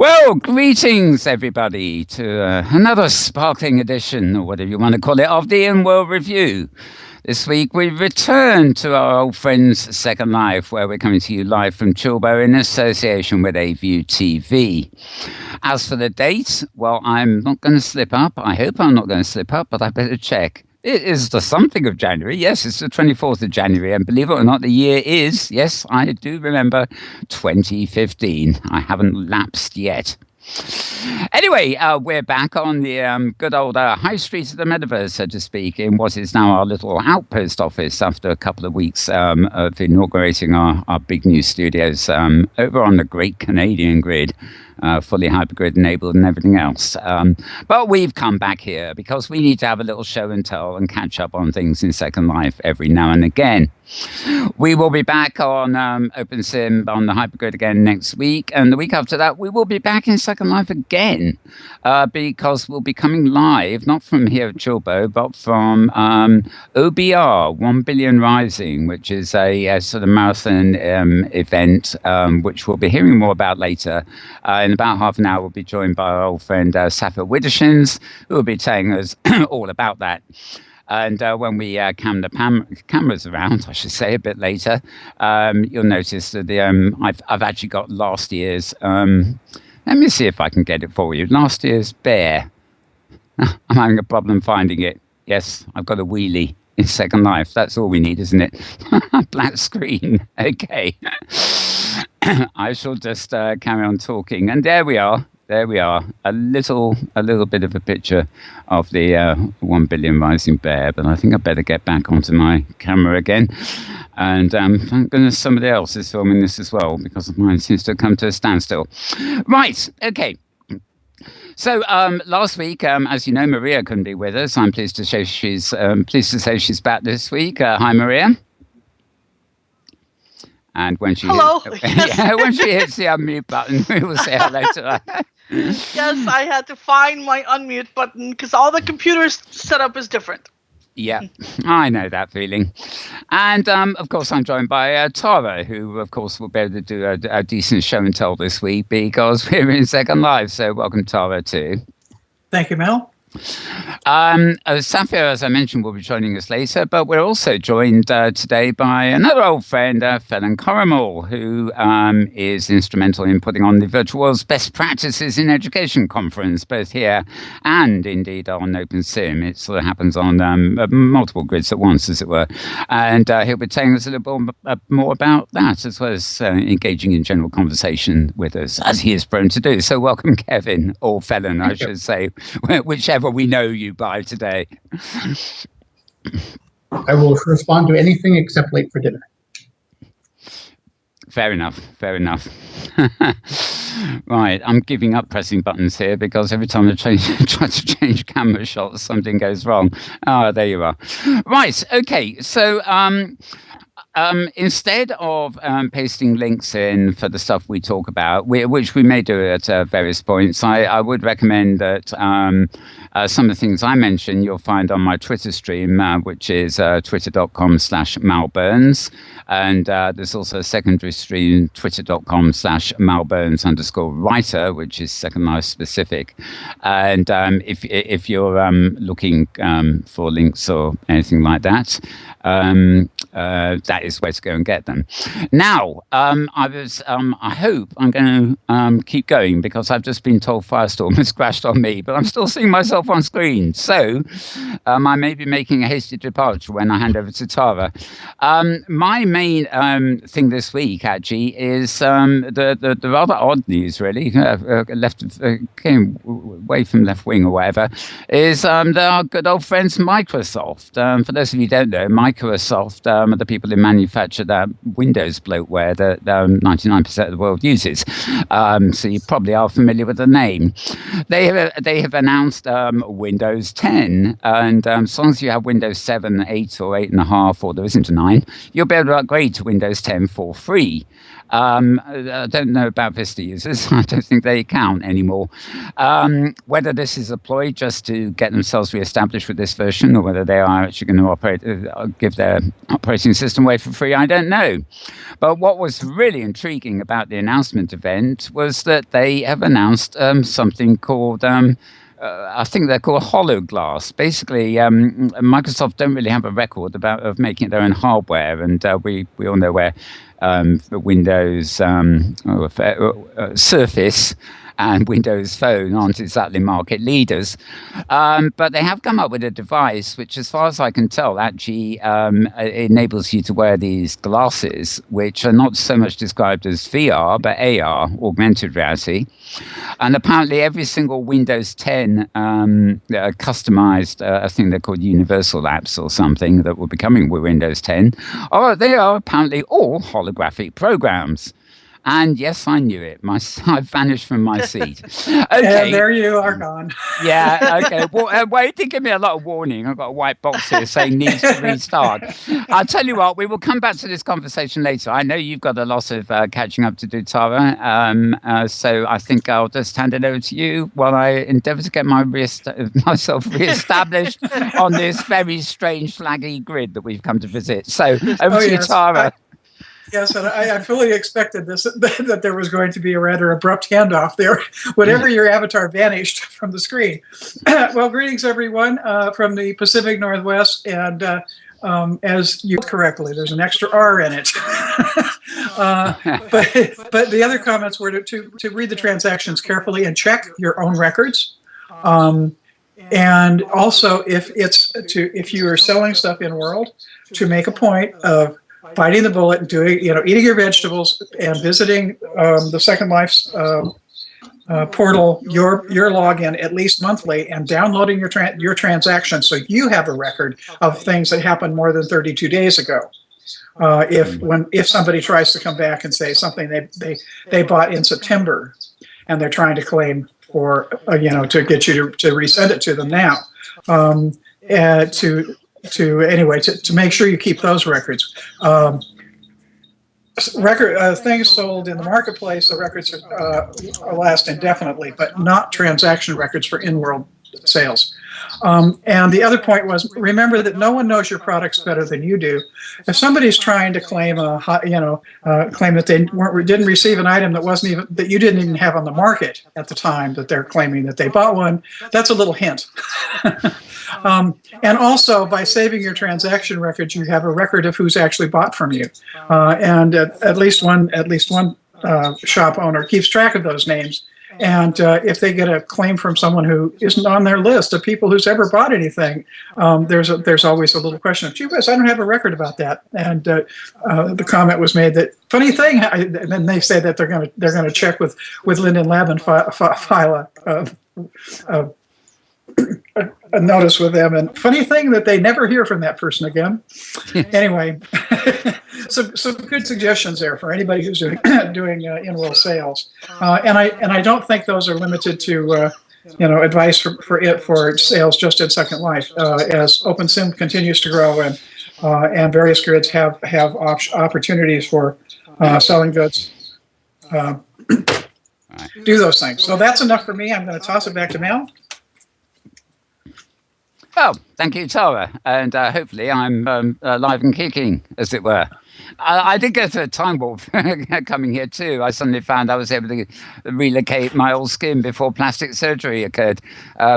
Well, greetings everybody to another sparkling edition, or whatever you want to call it, of the Inworld Review. This week we return to our old friends Second Life, where we're coming to you live from Chilbo in association with AView TV. As for the date, well, I'm not going to slip up. I hope I'm not going to slip up, but I better check. It is the something of January. Yes, it's the 24th of January. And believe it or not, the year is, yes, I do remember, 2015. I haven't lapsed yet. Anyway, we're back on the good old high street of the metaverse, so to speak, in what is now our little outpost office after a couple of weeks of inaugurating our big new studios over on the Great Canadian Grid. Fully hypergrid enabled and everything else. But we've come back here because we need to have a little show and tell and catch up on things in Second Life every now and again. We will be back on OpenSim on the hypergrid again next week. And the week after that, we will be back in Second Life again because we'll be coming live, not from here at Chilbo, but from OBR, 1 Billion Rising, which is a sort of marathon event, which we'll be hearing more about later. In about half an hour, we'll be joined by our old friend Saffia Widdershins, who will be telling us all about that. And when we cam the cameras around, I should say, a bit later, you'll notice that I've actually got last year's. Let me see if I can get it for you. Last year's bear. I'm having a problem finding it. Yes, I've got a wheelie in Second Life. That's all we need, isn't it? Black screen. Okay. I shall just carry on talking. And there we are. There we are. A little bit of a picture of the 1 Billion Rising Bear. But I think I better get back onto my camera again. And thank goodness somebody else is filming this as well, because mine seems to have come to a standstill. Right. Okay. So last week, as you know, Maria couldn't be with us. I'm pleased to say she's back this week. Hi, Maria. And when she when she hits the unmute button, we will say hello to her. Yes, I had to find my unmute button because all the computers setup is different. Yeah, I know that feeling. And of course, I'm joined by Tara, who, of course, will be able to do a decent show and tell this week because we're in Second Life. So welcome, Tara, too. Thank you, Mel. Saffia, as I mentioned, will be joining us later, but we're also joined today by another old friend, Phelan Corrimal, who is instrumental in putting on the Virtual World's Best Practices in Education conference, both here and indeed on OpenSim. It sort of happens on multiple grids at once, as it were. And he'll be telling us a little more about that, as well as engaging in general conversation with us, as he is prone to do. So welcome, Kevin, or Phelan, I should say, whichever we know you by today. I will respond to anything except late for dinner. Fair enough. Right, I'm giving up pressing buttons here because every time I try to change camera shots, something goes wrong. Ah, there you are. Right, okay, so instead of pasting links in for the stuff we talk about, which we may do at various points, I would recommend that some of the things I mentioned you'll find on my Twitter stream, which is twitter.com/malburns. And there's also a secondary stream, twitter.com/malburns_writer, which is Second Life specific. And if you're looking for links or anything like that, that is where to go and get them. Now, I hope I'm going to keep going because I've just been told Firestorm has crashed on me, but I'm still seeing myself on screen. So I may be making a hasty departure when I hand over to Tara. My main thing this week, actually, is the rather odd news, really, came away from left wing or whatever, is our good old friends Microsoft. For those of you who don't know, Microsoft are the people who manufacture that Windows bloatware that 99% of the world uses. So you probably are familiar with the name. They have announced Windows 10, and as long as you have Windows 7, 8, or 8.5, or there isn't a 9, you'll be able to upgrade to Windows 10 for free. I don't know about Vista users. I don't think they count anymore. Whether this is a ploy just to get themselves re-established with this version, or whether they are actually going to give their operating system away for free, I don't know. But what was really intriguing about the announcement event was that they have announced something called I think they're called hologlass. Basically, Microsoft don't really have a record of making their own hardware, and we all know where the Windows Surface and Windows Phone aren't exactly market leaders. But they have come up with a device which, as far as I can tell, actually enables you to wear these glasses, which are not so much described as VR, but AR, augmented reality. And apparently every single Windows 10 customized, I think they're called universal apps or something that will be coming with Windows 10, they are apparently all holographic programs. And yes, I knew it. I vanished from my seat. Okay. And there you are gone. Yeah, okay. Well, it did give me a lot of warning. I've got a white box here saying needs to restart. I'll tell you what, we will come back to this conversation later. I know you've got a lot of catching up to do, Tara. So I think I'll just hand it over to you while I endeavour to get myself re-established on this very strange flaggy grid that we've come to visit. So over to you, Tara. Yes, and I fully expected that there was going to be a rather abrupt handoff there whenever your avatar vanished from the screen. Well, greetings, everyone, from the Pacific Northwest, and as you correctly, there's an extra R in it. But the other comments were to read the transactions carefully and check your own records. And also, if you are selling stuff Inworld, to make a point of biting the bullet and eating your vegetables and visiting the Second Life's portal, your login at least monthly, and downloading your transactions so you have a record of things that happened more than 32 days ago. If somebody tries to come back and say something they bought in September and they're trying to claim for to get you to resend it to them now, to make sure you keep those records. Things sold in the marketplace, the records last indefinitely, but not transaction records for Inworld sales. And the other point was, remember that no one knows your products better than you do. If somebody's trying to claim claim that they didn't receive an item that you didn't even have on the market at the time that they're claiming that they bought one, that's a little hint. And also, by saving your transaction records, you have a record of who's actually bought from you, and at least one shop owner keeps track of those names. And if they get a claim from someone who isn't on their list of people who's ever bought anything, there's always a little question of, gee whiz, I don't have a record about that. And the comment was made that, funny thing, and then they say that they're going to check with Linden Lab and file a notice with them, and funny thing that they never hear from that person again. Anyway, some good suggestions there for anybody who's doing Inworld sales, and I don't think those are limited to advice for sales just in Second Life. As OpenSim continues to grow and various grids have opportunities for selling goods. Do those things. So that's enough for me. I'm going to toss it back to Mel. Well, thank you, Tara, and hopefully I'm live and kicking, as it were. I did go through a time warp coming here too. I suddenly found I was able to relocate my old skin before plastic surgery occurred,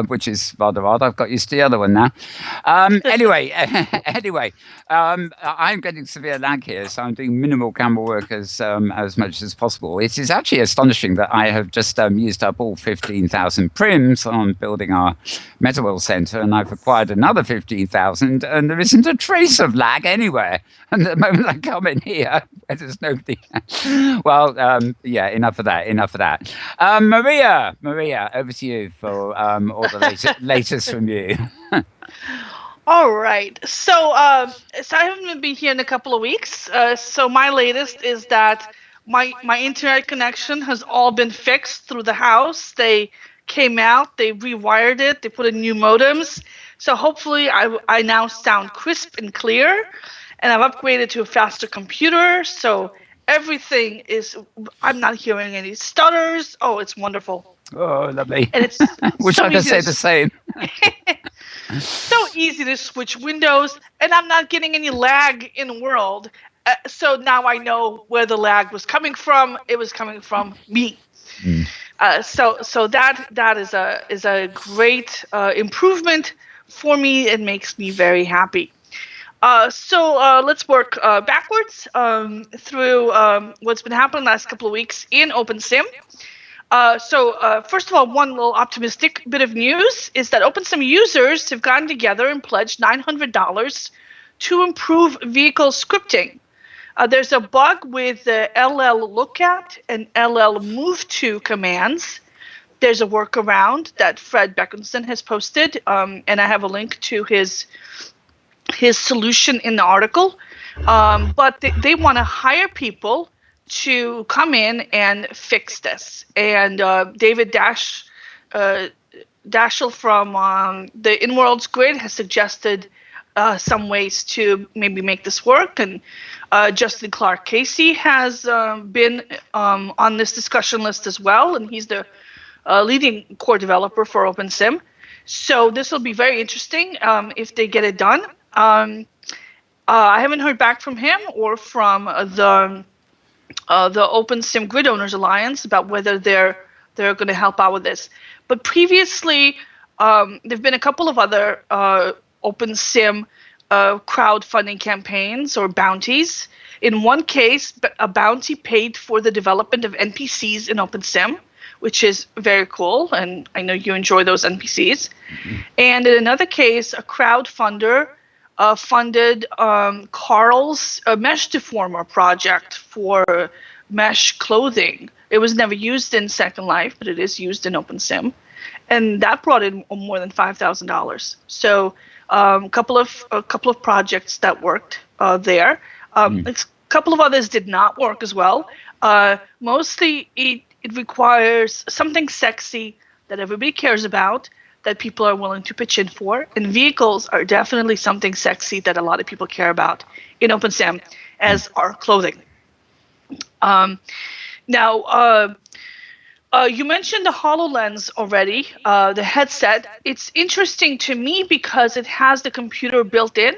which is rather odd. I've got used to the other one now. Anyway, I'm getting severe lag here, so I'm doing minimal camera work as much as possible. It is actually astonishing that I have just used up all 15,000 prims on building our MetaWorld Center, and I've acquired another 15,000, and there isn't a trace of lag anywhere. And the moment I come in here, there's nobody. Well, yeah, enough of that. Maria, over to you for all the latest from you. All right. So I haven't been here in a couple of weeks. So my latest is that my internet connection has all been fixed through the house. They came out, they rewired it, they put in new modems. So hopefully I now sound crisp and clear. And I've upgraded to a faster computer, so everything is. I'm not hearing any stutters. Oh, it's wonderful. Oh, lovely. And it's Wish so I could easy say to the same. so easy to switch windows, and I'm not getting any lag in World. So now I know where the lag was coming from. It was coming from me. So that is a great improvement for me. It makes me very happy. So let's work backwards through what's been happening the last couple of weeks in OpenSim. So first of all, one little optimistic bit of news is that OpenSim users have gotten together and pledged $900 to improve vehicle scripting. There's a bug with the ll lookat and ll move to commands. There's a workaround that Fred Beckinson has posted, and I have a link to his solution in the article. But they want to hire people to come in and fix this. And David Daschle from the Inworld's Grid has suggested some ways to maybe make this work. And Justin Clark Casey has been on this discussion list as well, and he's the leading core developer for OpenSim. So this will be very interesting if they get it done. I haven't heard back from him or from the OpenSim Grid Owners Alliance about whether they're going to help out with this. But previously, there've been a couple of other OpenSim crowdfunding campaigns or bounties. In one case, a bounty paid for the development of NPCs in OpenSim, which is very cool, and I know you enjoy those NPCs. Mm-hmm. And in another case, a crowdfunder funded Carl's mesh deformer project for mesh clothing. It was never used in Second Life, but it is used in OpenSim, and that brought in more than $5,000. So a couple of projects that worked there. A couple of others did not work as well. Mostly, it requires something sexy that everybody cares about, that people are willing to pitch in for. And vehicles are definitely something sexy that a lot of people care about in OpenSim, as are clothing. Now, you mentioned the HoloLens already, the headset. It's interesting to me because it has the computer built in.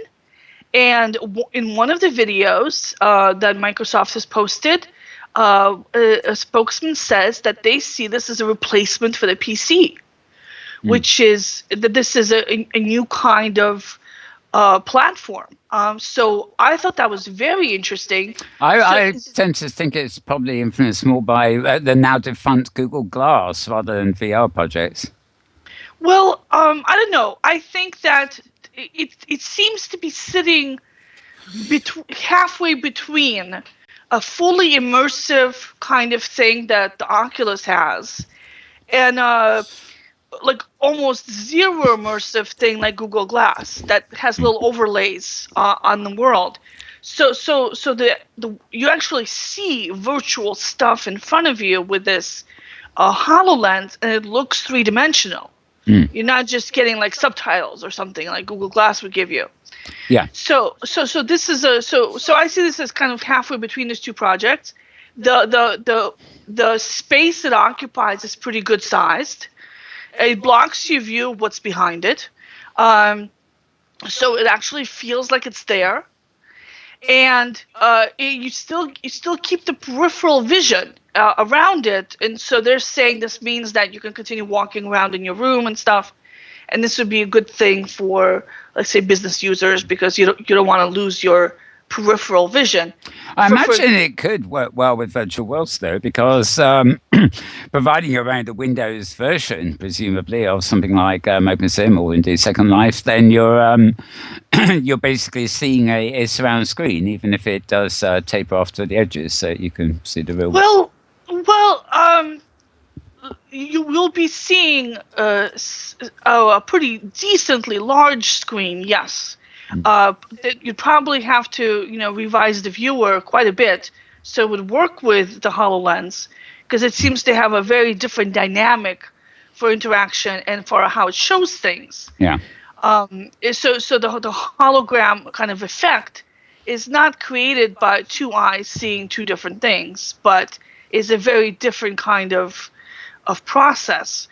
And in one of the videos that Microsoft has posted, a spokesman says that they see this as a replacement for the PC, which is that this is a new kind of platform. So I thought that was very interesting. I tend to think it's probably influenced more by the now defunct Google Glass rather than VR projects. Well, I don't know. I think that it seems to be sitting halfway between a fully immersive kind of thing that the Oculus has, and like almost zero immersive thing like Google Glass that has little overlays on the world. So you actually see virtual stuff in front of you with this HoloLens, and it looks three-dimensional. You're not just getting like subtitles or something like Google Glass would give you. Yeah. So this is so I see this as kind of halfway between these two projects. The space it occupies is pretty good sized. It blocks your view of what's behind it. So it actually feels like it's there. And you still keep the peripheral vision around it, and so they're saying this means that you can continue walking around in your room and stuff, and this would be a good thing for, let's say, business users, because you don't want to lose your peripheral vision. I imagine it could work well with virtual worlds, though, because providing you're around a Windows version, presumably, of something like OpenSim or indeed Second Life, then you're basically seeing a surround screen, even if it does taper off to the edges, so you can see the real. Well, you will be seeing a pretty decently large screen, yes. You'd probably have to, revise the viewer quite a bit so it would work with the HoloLens, because it seems to have a very different dynamic for interaction and for how it shows things. Yeah. So the hologram kind of effect is not created by two eyes seeing two different things, but is a very different kind of process.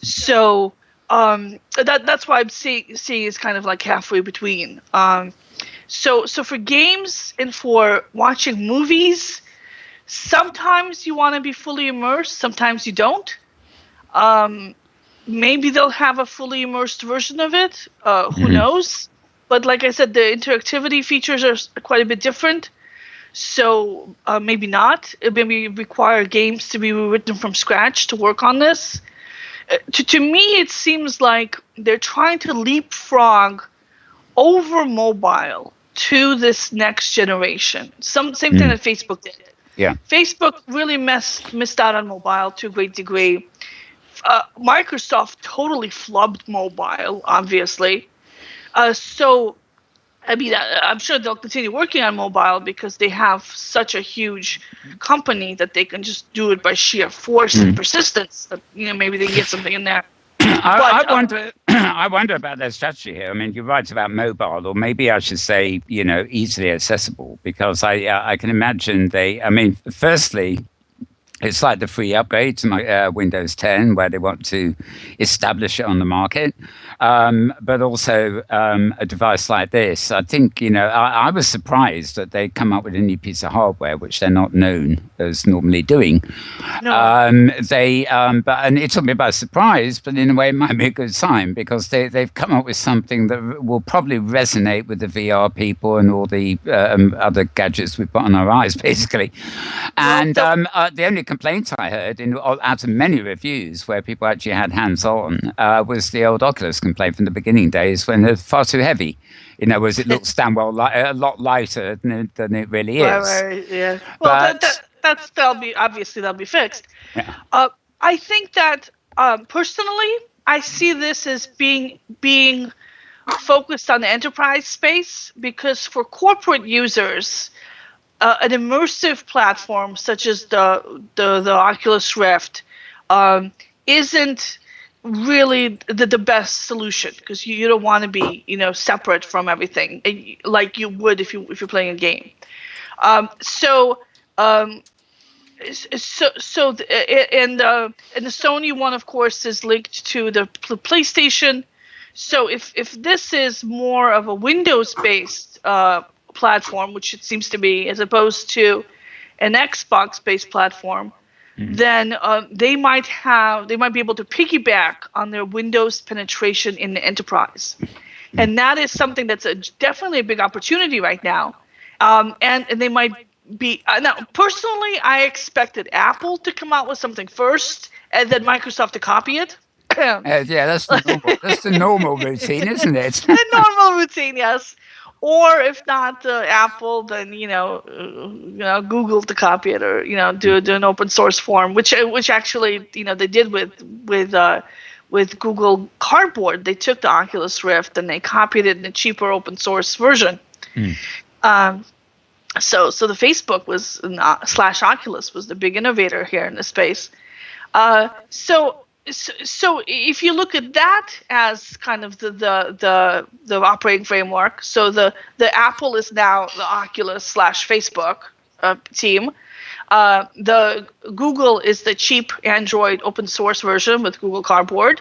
So that's why I'm seeing is kind of like halfway between. So for games and for watching movies, sometimes you want to be fully immersed, sometimes you don't. Maybe they'll have a fully immersed version of it. Who knows? But like I said, the interactivity features are quite a bit different. So maybe not. It maybe require games to be rewritten from scratch to work on this. To me, it seems like they're trying to leapfrog over mobile to this next generation. Same thing that Facebook did. Yeah. Facebook really missed out on mobile to a great degree. Microsoft totally flubbed mobile, obviously. So, I mean, I'm sure they'll continue working on mobile because they have such a huge company that they can just do it by sheer force and persistence. That, maybe they can get something in there. I wonder about their strategy here. I mean, you're right about mobile, or maybe I should say, easily accessible, because I can imagine firstly, it's like the free upgrade to Windows 10, where they want to establish it on the market. But also a device like this, I think, I was surprised that they come up with a new piece of hardware, which they're not known as normally doing. No. And it took me by surprise, but in a way it might be a good sign, because they've come up with something that will probably resonate with the VR people and all the other gadgets we've got on our eyes, basically. And the only complaint I heard out of many reviews where people actually had hands-on was the old Oculus complaint from the beginning days, when they're far too heavy. It looks damn well a lot lighter than it really is. Right, yeah. Well, that'll be fixed. Yeah. I think that personally, I see this as being focused on the enterprise space, because for corporate users, an immersive platform such as the Oculus Rift isn't really the best solution, because you don't want to be separate from everything like you would if you're playing a game. The Sony one, of course, is linked to the PlayStation. So if this is more of a Windows-based platform, which it seems to be, as opposed to an Xbox-based platform, then they might be able to piggyback on their Windows penetration in the enterprise, and that is something that's definitely a big opportunity right now. And they might be now. Personally, I expected Apple to come out with something first, and then Microsoft to copy it. That's the normal routine, isn't it? The normal routine, yes. Or if not Apple, then Google to copy it, or do an open source form, which actually they did with Google Cardboard. They took the Oculus Rift and they copied it in a cheaper open source version. So the Facebook was / Oculus was the big innovator here in the space. So if you look at that as kind of the operating framework, so the Apple is now the Oculus / Facebook team. The Google is the cheap Android open source version with Google Cardboard,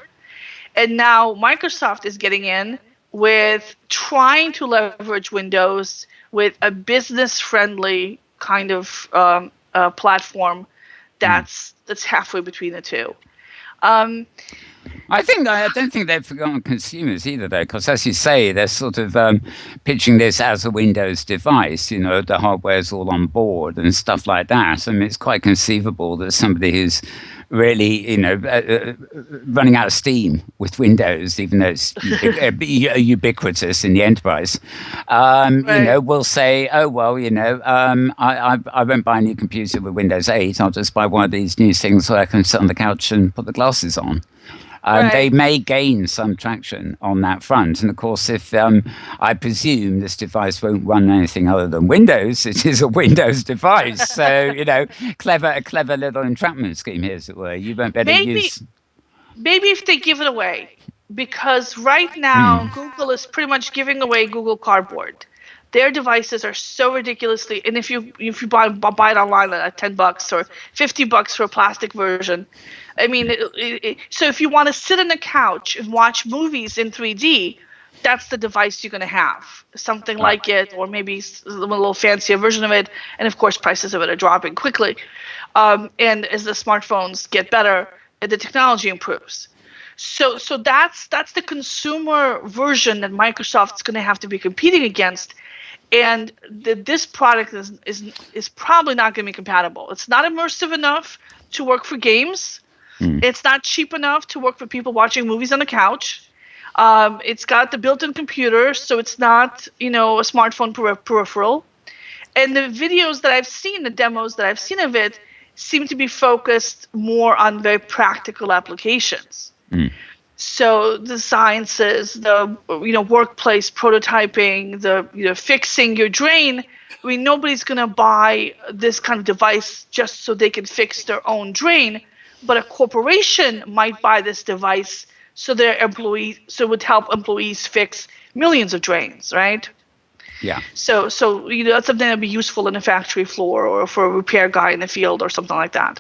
and now Microsoft is getting in with trying to leverage Windows with a business friendly kind of platform that's halfway between the two. I don't think they've forgotten consumers either, though, because as you say, they're sort of pitching this as a Windows device. The hardware's all on board and stuff like that. I mean, it's quite conceivable that somebody who's really, running out of steam with Windows, even though it's ubiquitous in the enterprise, will say, oh, well, I won't buy a new computer with Windows 8. I'll just buy one of these new things where I can sit on the couch and put the glasses on. They may gain some traction on that front. And of course, if I presume this device won't run anything other than Windows, it is a Windows device. So, a clever little entrapment scheme here, as it were. You won't better use. Maybe if they give it away, because right now Google is pretty much giving away Google Cardboard. Their devices are so ridiculously, and if you buy it online at $10 or $50 for a plastic version, I mean, so if you want to sit on the couch and watch movies in 3D, that's the device you're going to have, something like it, or maybe a little fancier version of it. And of course, prices of it are dropping quickly. And as the smartphones get better, the technology improves. So that's the consumer version that Microsoft's going to have to be competing against. And this product is probably not going to be compatible. It's not immersive enough to work for games. It's not cheap enough to work for people watching movies on the couch. It's got the built-in computer, so it's not, a smartphone peripheral. And the videos that I've seen, the demos that I've seen of it, seem to be focused more on very practical applications. So the sciences, the workplace prototyping, the fixing your drain. I mean, nobody's going to buy this kind of device just so they can fix their own drain, but a corporation might buy this device so it would help employees fix millions of drains, right? Yeah. So that's something that'd be useful in a factory floor or for a repair guy in the field or something like that.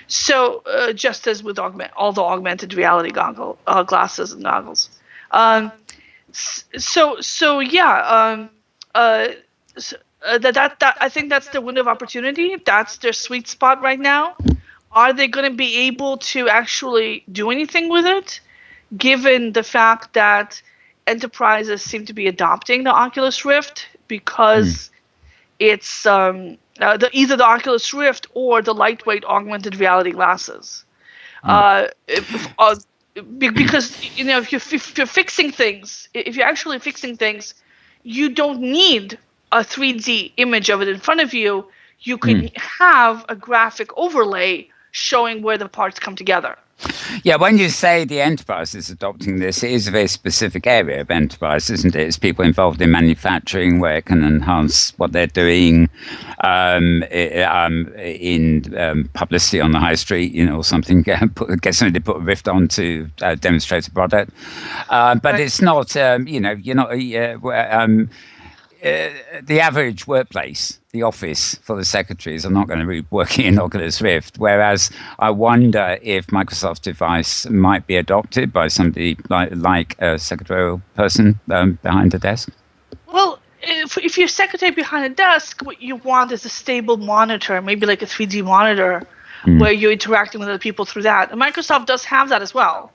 So just as with all the augmented reality glasses and goggles. That I think that's the window of opportunity. That's their sweet spot right now. Are they going to be able to actually do anything with it, given the fact that enterprises seem to be adopting the Oculus Rift because it's either the Oculus Rift or the lightweight augmented reality glasses. Because if you're fixing things, if you're actually fixing things, you don't need a 3D image of it in front of you. You can have a graphic overlay showing where the parts come together. Yeah, when you say the enterprise is adopting this, it is a very specific area of enterprise, isn't it? It's people involved in manufacturing where it can enhance what they're doing in publicity on the high street, or something, get somebody to put a Rift on to demonstrate a product. But it's not, the average workplace, the office for the secretaries are not going to be working in Oculus Rift, whereas I wonder if Microsoft's device might be adopted by somebody like a secretarial person behind a desk. Well, if you're a secretary behind a desk, what you want is a stable monitor, maybe like a 3D monitor, where you're interacting with other people through that. And Microsoft does have that as well.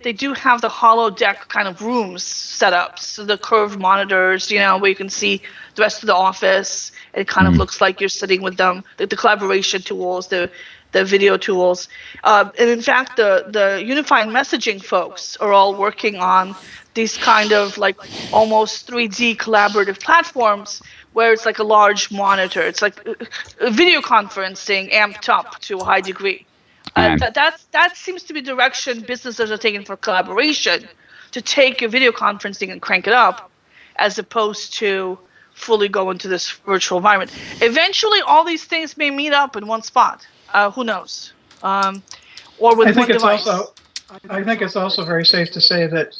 They do have the holodeck kind of rooms set up, so the curved monitors, where you can see the rest of the office. It kind of looks like you're sitting with them. The collaboration tools, the video tools, and in fact, the unified messaging folks are all working on these kind of like almost 3D collaborative platforms where it's like a large monitor. It's like video conferencing amped up to a high degree. That seems to be the direction businesses are taking for collaboration, to take your video conferencing and crank it up, as opposed to fully go into this virtual environment. Eventually, all these things may meet up in one spot. Who knows? Or with one device. I think it's also very safe to say that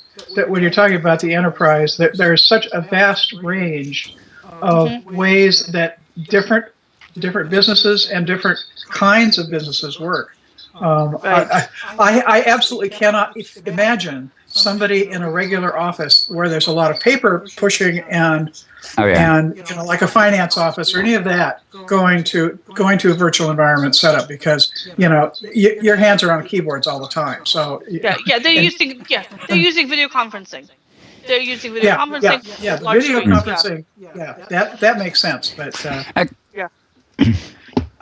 when you're talking about the enterprise, that there's such a vast range of ways that different businesses and different kinds of businesses work. I absolutely cannot imagine somebody in a regular office where there's a lot of paper pushing and like a finance office or any of that going to a virtual environment setup, because your hands are on keyboards all the time. So they're using video conferencing. They're using video conferencing. Yeah, the video conferencing. Yeah, that makes sense. But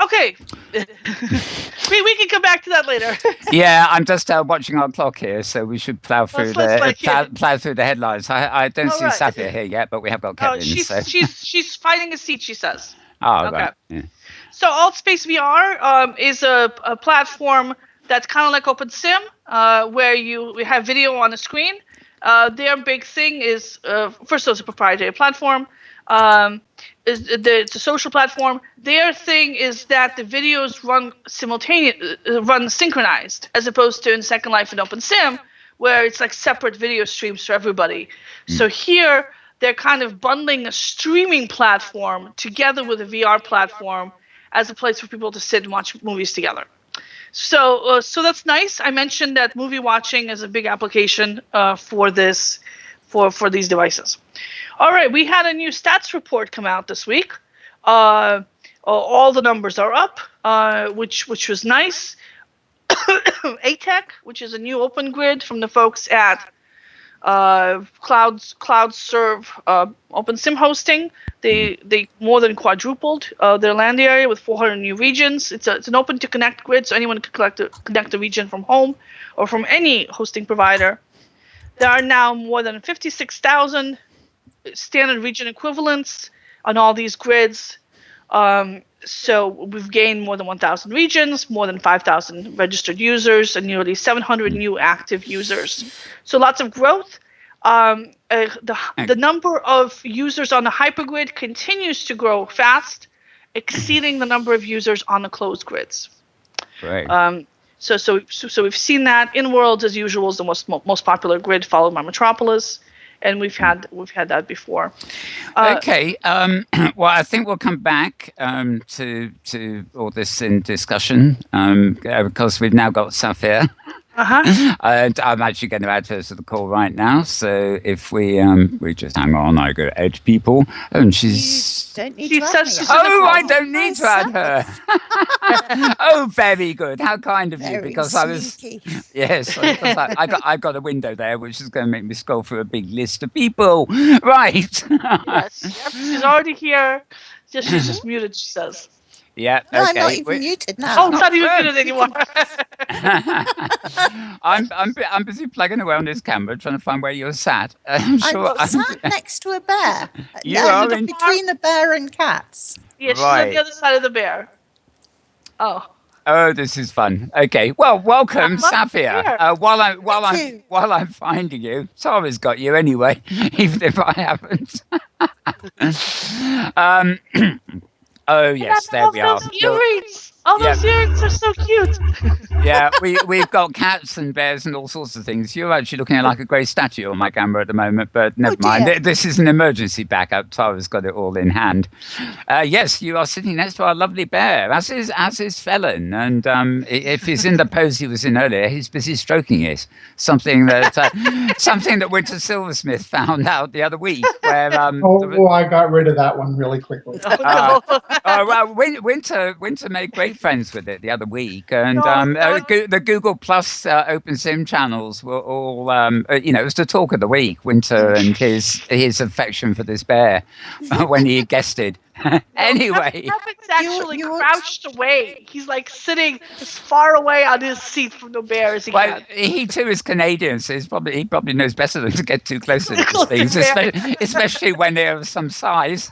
okay, we can come back to that later. Yeah, I'm just watching our clock here, so we should plow through plow through the headlines. I don't see Saffia here yet, but we have got Kevin. She's finding a seat, she says. Oh, okay. Right. Yeah. So AltSpace VR is a platform that's kind of like OpenSim, where we have video on the screen. Their big thing is, first of all, it's a proprietary platform. It's a social platform. Their thing is that the videos run synchronized, as opposed to in Second Life and OpenSim, where it's like separate video streams for everybody. So here, they're kind of bundling a streaming platform together with a VR platform as a place for people to sit and watch movies together. So that's nice. I mentioned that movie watching is a big application for this, for these devices. All right, we had a new stats report come out this week. All the numbers are up, which was nice. ATEC, which is a new open grid from the folks at Cloud Serve OpenSim hosting. They more than quadrupled their land area with 400 new regions. It's an open to connect grid, so anyone can connect a region from home or from any hosting provider. There are now more than 56,000 standard region equivalents on all these grids. So we've gained more than 1,000 regions, more than 5,000 registered users, and nearly 700 new active users. So lots of growth. The number of users on the hypergrid continues to grow fast, exceeding the number of users on the closed grids. Right. So we've seen that. Inworld, as usual, is the most popular grid, followed by Metropolis. And we've had that before. Okay. Well, I think we'll come back to all this in discussion because we've now got Saffia. And I'm actually going to add her to the call right now. So if we just hang on, I go edge people, and she's. Don't need She to says she's I don't need to add her. Oh, very good. How kind of you, Very because I was. sneaky. Yes, because I got a window there, which is going to make me scroll through a big list of people. Right. Yes, yep, she's already here. She's just muted, she says. Yeah. No, okay. I'm not even muted now. Oh, it's not even muted anymore. I'm busy plugging away on this camera trying to find where you're sat. I'm sure. I'm sat next to a bear. You are between a bear and cats. Yeah, she's on the other side of the bear. Oh, this is fun. Okay, well, welcome, Saffia. While I'm finding you, Tara's got you anyway, even if I haven't. Oh yes, there we are. Those earrings. Oh, those earrings are so cute. Yeah, we've got cats and bears and all sorts of things. You're actually looking at like a grey statue on my camera at the moment, but never mind. This is an emergency backup. Tara's got it all in hand. Yes, you are sitting next to our lovely bear, as is Phelan. And if he's in the pose he was in earlier, he's busy stroking it. Something that Winter Silversmith found out the other week. Where I got rid of that one really quickly. Well, Winter made great friends with it the other week, and the Google Plus OpenSim channels were all, it was the talk of the week. Winter and his affection for this bear when he guested. Anyway, Rabbit's actually crouched away. He's like sitting as far away on his seat from the bear as he can. He too is Canadian, so he probably knows better than to get too close to these things, especially when they're of some size.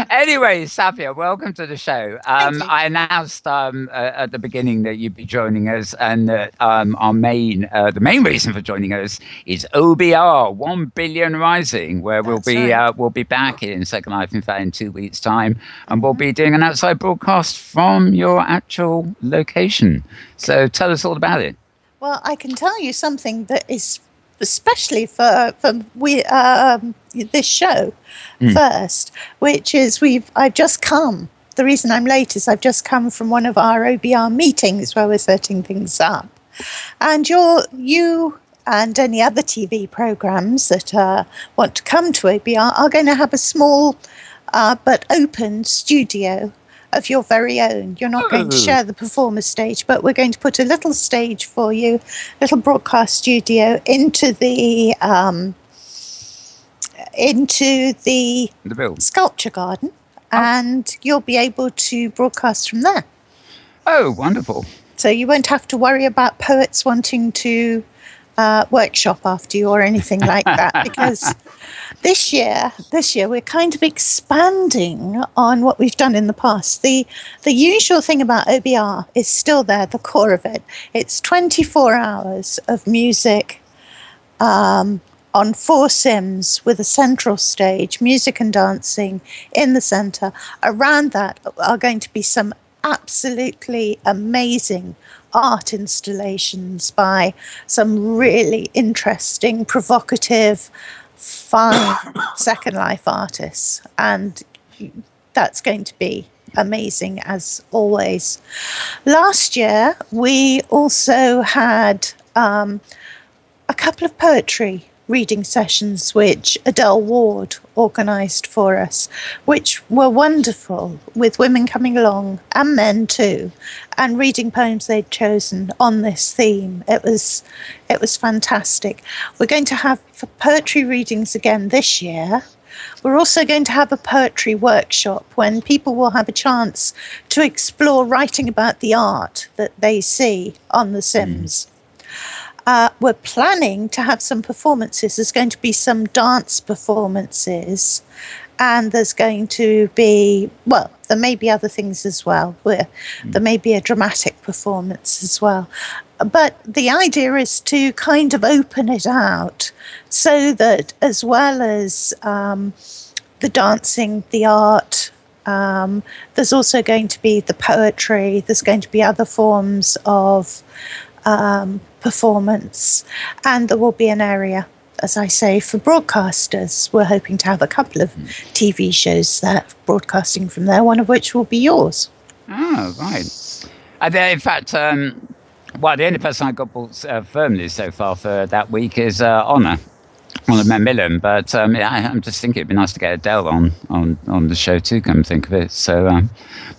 Anyway, Saffia, welcome to the show. I announced at the beginning that you'd be joining us, and that the main reason for joining us is OBR 1 Billion Rising, where we'll be back in Second Life, in fact, in 2 weeks' time, and we'll be doing an outside broadcast from your actual location. So tell us all about it. Well, I can tell you something that is especially for this show first, which is I've just come. The reason I'm late is I've just come from one of our OBR meetings where we're setting things up, and you and any other TV programs that want to come to OBR are going to have a small but open studio of your very own. You're not going to share the performer stage, but we're going to put a little stage for you, little broadcast studio into the sculpture garden, and you'll be able to broadcast from there. Oh, wonderful. So you won't have to worry about poets wanting to workshop after you or anything like that, because this year we're kind of expanding on what we've done in the past. The usual thing about OBR is still there, the core of it. It's 24 hours of music on 4 sims with a central stage, music and dancing in the center. Around that are going to be some absolutely amazing art installations by some really interesting, provocative fine Second Life artists, and that's going to be amazing as always. Last year, we also had a couple of poetry reading sessions which Adele Ward organised for us, which were wonderful, with women coming along and men too, and reading poems they'd chosen on this theme. It was fantastic. We're going to have poetry readings again this year. We're also going to have a poetry workshop when people will have a chance to explore writing about the art that they see on The Sims. We're planning to have some performances. There's going to be some dance performances, and there's going to be, well, there may be other things as well. There may be a dramatic performance as well. But the idea is to kind of open it out so that, as well as the dancing, the art, there's also going to be the poetry, there's going to be other forms of performance, and there will be an area, as I say, for broadcasters. We're hoping to have a couple of TV shows that broadcasting from there, one of which will be yours. Oh, right. In fact, well, the only person I got booked firmly so far for that week is Honor Macmillan, but I'm just thinking it'd be nice to get Adele on the show too, come think of it. So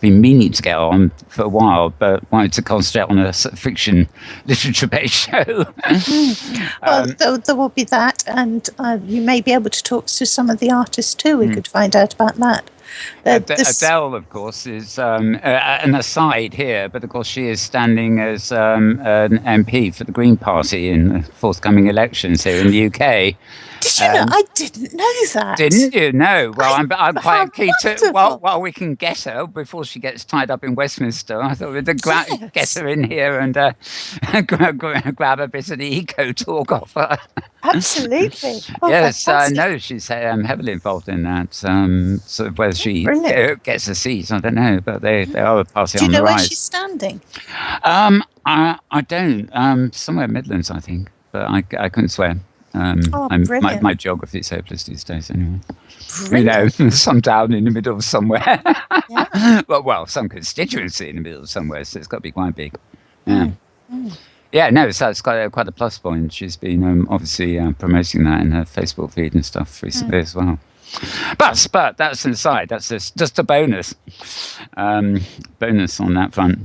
been meaning to get on for a while, but wanted to concentrate on a fiction literature-based show. Well, there will be that, and you may be able to talk to some of the artists too. We could find out about that. Adele, of course, is an aside here, but of course she is standing as an MP for the Green Party in the forthcoming elections here in the UK. Did you know? I didn't know that. Didn't you? No. Well, I'm quite keen to. While we can get her before she gets tied up in Westminster, I thought we'd get her in here and grab a bit of the eco talk off her. Absolutely. Oh, yes, no, she's heavily involved in that. Sort of whether she gets a seat, I don't know, but they are a party on the rise. Do you know where she's standing? I don't. Somewhere Midlands, I think, but I couldn't swear. My geography is hopeless these days, anyway. Brilliant. You know, some down in the middle of somewhere. Yeah. well, some constituency in the middle of somewhere, so it's got to be quite big. Yeah. Yeah, no, so it's quite a plus point. She's been obviously promoting that in her Facebook feed and stuff recently as well. But that's an aside. That's just a bonus. Bonus on that front.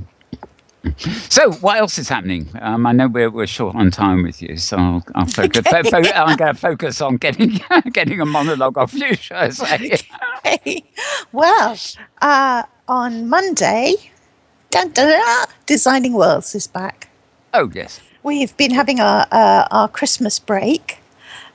So, what else is happening? I know we're short on time with you, so I'll focus. I'm going to focus on getting a monologue off you, shall I say? Okay. Well, on Monday, Designing Worlds is back. Oh yes. We've been having our Christmas break,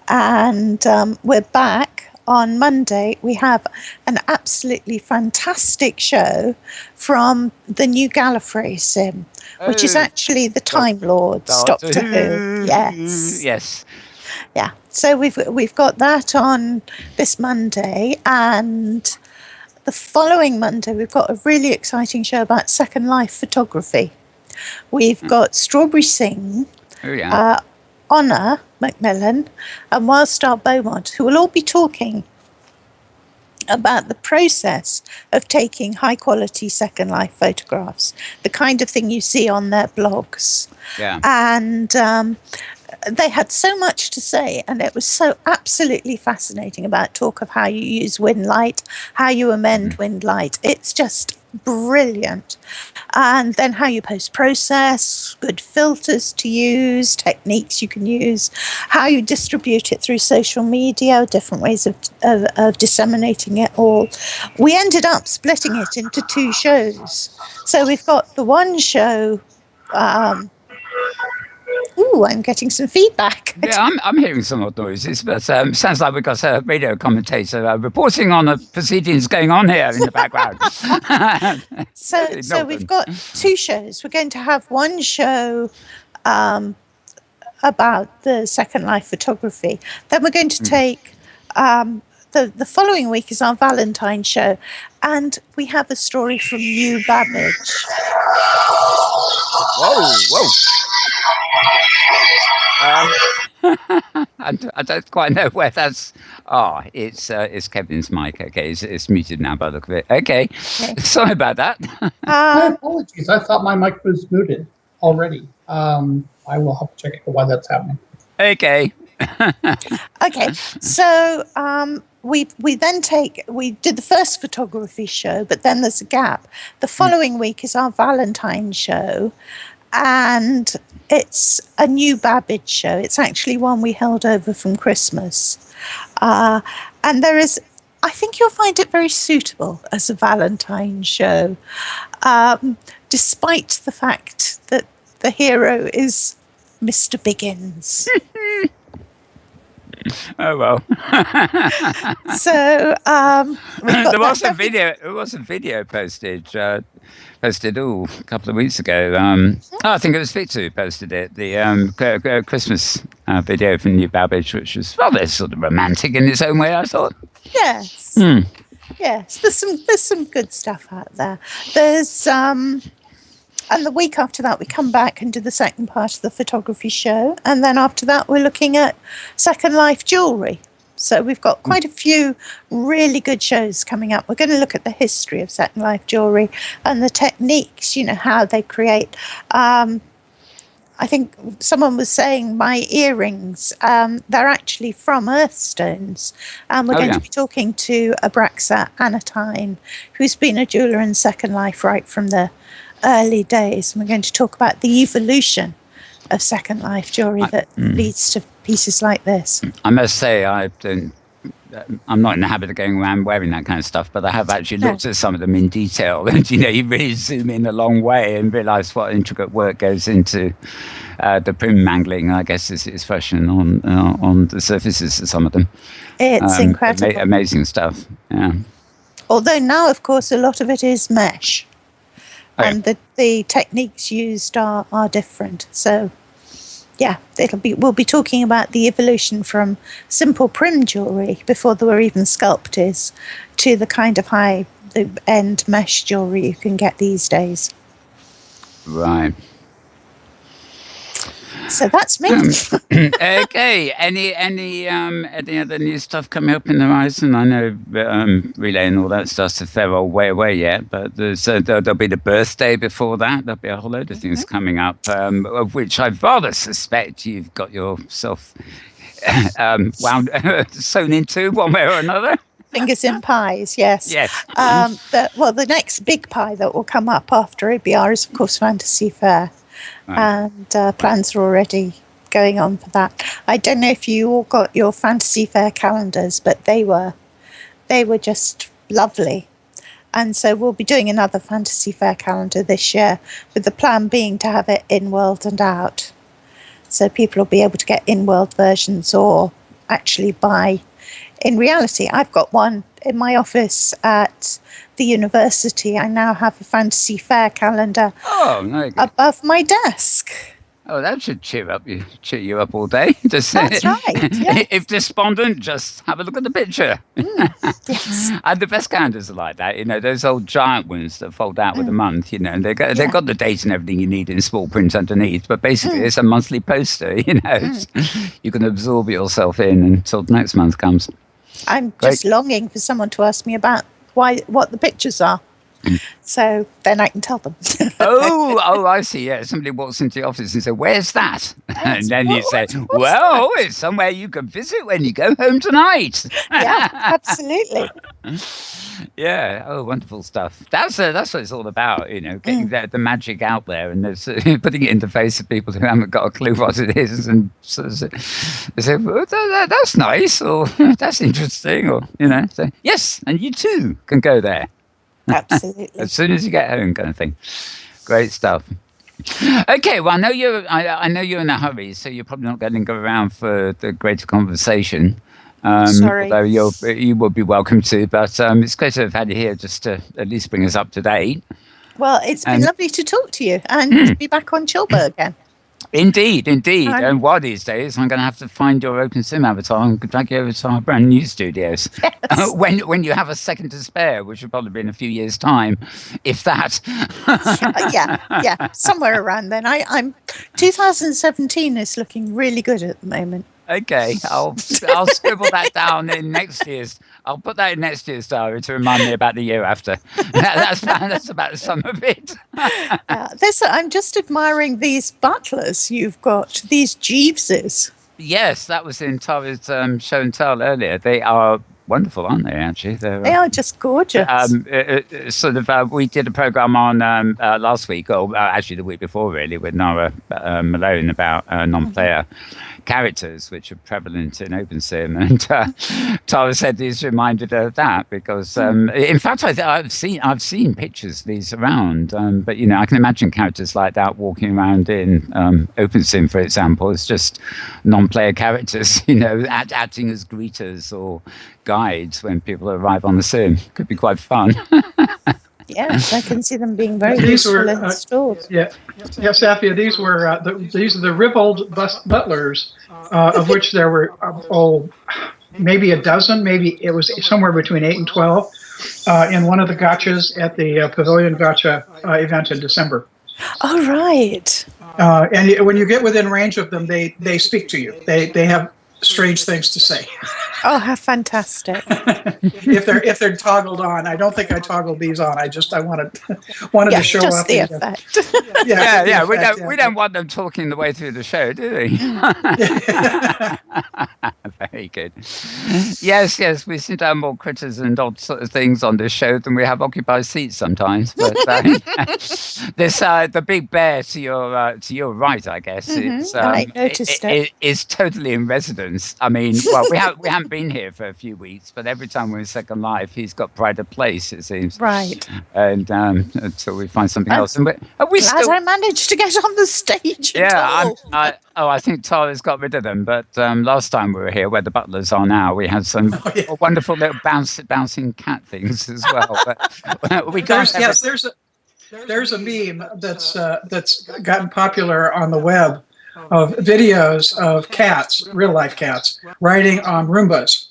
and we're back. On Monday, we have an absolutely fantastic show from the new Gallifrey sim, which is actually the Time Lord's Doctor Who. Yes. Yes. Yeah. So we've got that on this Monday, and the following Monday we've got a really exciting show about Second Life photography. We've got Strawberry Singh. Oh yeah. Honor Macmillan and Wildstar Beaumont, who will all be talking about the process of taking high quality Second Life photographs, the kind of thing you see on their blogs. Yeah. And they had so much to say, and it was so absolutely fascinating about talk of how you use wind light, how you amend wind light. It's just brilliant. And then how you post-process, good filters to use, techniques you can use, how you distribute it through social media, different ways of disseminating it all. We ended up splitting it into two shows. So we've got the one show... I'm getting some feedback. Yeah, I'm hearing some odd noises, but sounds like we've got a radio commentator reporting on the proceedings going on here in the background. So we've got two shows. We're going to have one show about the Second Life photography. Then we're going to take the following week is our Valentine show, and we have a story from you, Babbage. Whoa. I don't quite know where that's. Oh, it's Kevin's mic. Okay, it's muted now by the look of it. Okay. Sorry about that. My apologies. I thought my mic was muted already. I will have to check why that's happening. Okay. Okay, so we did the first photography show, but then there's a gap. The following week is our Valentine's show, and it's a new Babbage show. It's actually one we held over from Christmas, and I think you'll find it very suitable as a Valentine's show, despite the fact that the hero is Mr. Biggins. Oh well. So there was a video posted a couple of weeks ago. I think it was Victor who posted it. The Christmas video from New Babbage, which was rather sort of romantic in its own way, I thought. Yes. Yes. There's some good stuff out there. There's and the week after that, we come back and do the second part of the photography show. And then after that, we're looking at Second Life jewellery. So we've got quite a few really good shows coming up. We're going to look at the history of Second Life jewellery and the techniques, how they create. I think someone was saying my earrings, they're actually from Earthstones. And we're going to be talking to Abraxa Anatine, who's been a jeweller in Second Life right from the early days, and we're going to talk about the evolution of Second Life jewelry that leads to pieces like this. I must say, I'm not in the habit of going around wearing that kind of stuff, but I have actually looked at some of them in detail, and you really zoom in a long way and realise what intricate work goes into the prim mangling, I guess is the expression, on the surfaces of some of them. It's incredible. Amazing stuff. Yeah. Although now, of course, a lot of it is mesh. And the techniques used are different. So, yeah, we'll be talking about the evolution from simple prim jewellery before there were even sculptors to the kind of high-end mesh jewellery you can get these days. Right. So that's me. Okay. Any other new stuff coming up in the horizon? I know relay and all that stuff's a fair old way away yet, but there'll be the birthday before that. There'll be a whole load of things coming up, of which I rather suspect you've got yourself sewn into one way or another. Fingers in pies, yes. Yes. The next big pie that will come up after ABR is, of course, Fantasy Fair. Right. And plans are already going on for that. I don't know if you all got your Fantasy Fair calendars, but they were just lovely. And so we'll be doing another Fantasy Fair calendar this year, with the plan being to have it in-world and out. So people will be able to get in-world versions or actually buy. In reality, I've got one in my office at the university. I now have a Fantasy Fair calendar above my desk. Oh, that should cheer you up all day. That's right. Yes. If despondent, just have a look at the picture. Yes. And the best calendars are like that. Those old giant ones that fold out with a month. And they've got the date and everything you need in small print underneath. But basically, it's a monthly poster. You can absorb yourself in until next month comes. I'm just longing for someone to ask me about what the pictures are. So then I can tell them. oh, I see. Yeah, somebody walks into the office and says, "Where's that?" And then you say, "Well, it's somewhere you can visit when you go home tonight." Yeah, absolutely. Yeah. Oh, wonderful stuff. That's what it's all about. Getting the magic out there and putting it in the face of people who haven't got a clue what it is, and sort of they say, well, "That's nice," or "That's interesting," or say, "Yes, and you too can go there." Absolutely. As soon as you get home, kind of thing. Great stuff. Okay, well, I know you're in a hurry, so you're probably not going to go around for the greater conversation. Sorry. Although you would be welcome to, but it's great to have had you here just to at least bring us up to date. Well, it's been lovely to talk to you and to be back on Chilbo again. Indeed. And one of these days, I'm going to have to find your OpenSim avatar and drag you over to our brand new studios. Yes. When you have a second to spare, which will probably be in a few years' time, if that. yeah, somewhere around then. I'm 2017 is looking really good at the moment. Okay, I'll scribble that down in next year's. I'll put that in next year's diary to remind me about the year after. That's about the sum of it. I'm just admiring these butlers you've got, these Jeeveses. Yes, that was in Tara's show and tell earlier. They are wonderful, aren't they? Actually, they are just gorgeous. We did a program on last week, or actually the week before, really, with Nara Malone about non-player characters which are prevalent in OpenSim, and Tara said he's reminded her of that because in fact I've seen pictures of these around, but I can imagine characters like that walking around in OpenSim, for example. It's just non-player characters, acting as greeters or guides when people arrive on the sim. Could be quite fun. Yes, I can see them being very useful in the stores. Yeah, Saffia. These were these are the ribald butlers, of which there were maybe a dozen. Maybe it was somewhere between 8 and 12 in one of the gotchas at the Pavilion Gotcha event in December. Oh, right. And when you get within range of them, they speak to you. They have strange things to say. Oh, how fantastic! if they're toggled on, I don't think I toggled these on. I wanted to show just up the effect. We don't want them talking the way through the show, do we? Very good. Yes, we seem to have more critters and odd sort of things on this show than we have occupied seats sometimes. But this the big bear to your right, I guess. It's, I noticed it. It's totally in residence. I mean, well, we haven't been here for a few weeks, but every time we're in Second Life, he's got pride of place, it seems. Right. And until we find something else. And glad I managed to get on the stage. I think Tara's got rid of them. But last time we were here, where the butlers are now, we had some wonderful little bouncing cat things as well. But we got there's a meme that's gotten popular on the web of videos of cats, real life cats, riding on Roombas.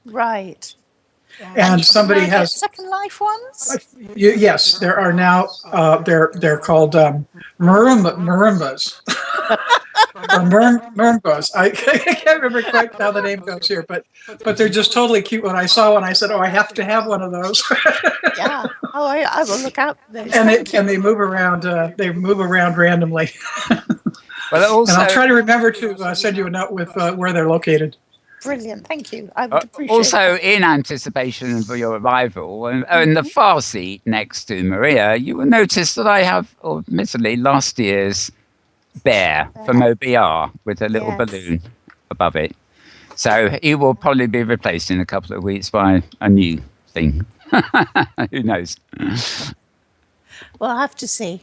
Right. And somebody has Second Life ones. Yes, there are now. They're called Marimbas. Or Murmbos. I can't remember quite how the name goes here, but they're just totally cute. When I saw one, I said, "Oh, I have to have one of those." Yeah. Oh, I will look out for those. And they move around. They move around randomly. Well, also, and I'll try to remember to send you a note with where they're located. Brilliant, thank you. I would appreciate also, that. in anticipation of your arrival, in the far seat next to Maria, you will notice that I have, admittedly, last year's bear from OBR with a little balloon above it. So he will probably be replaced in a couple of weeks by a new thing. Who knows? We'll have to see.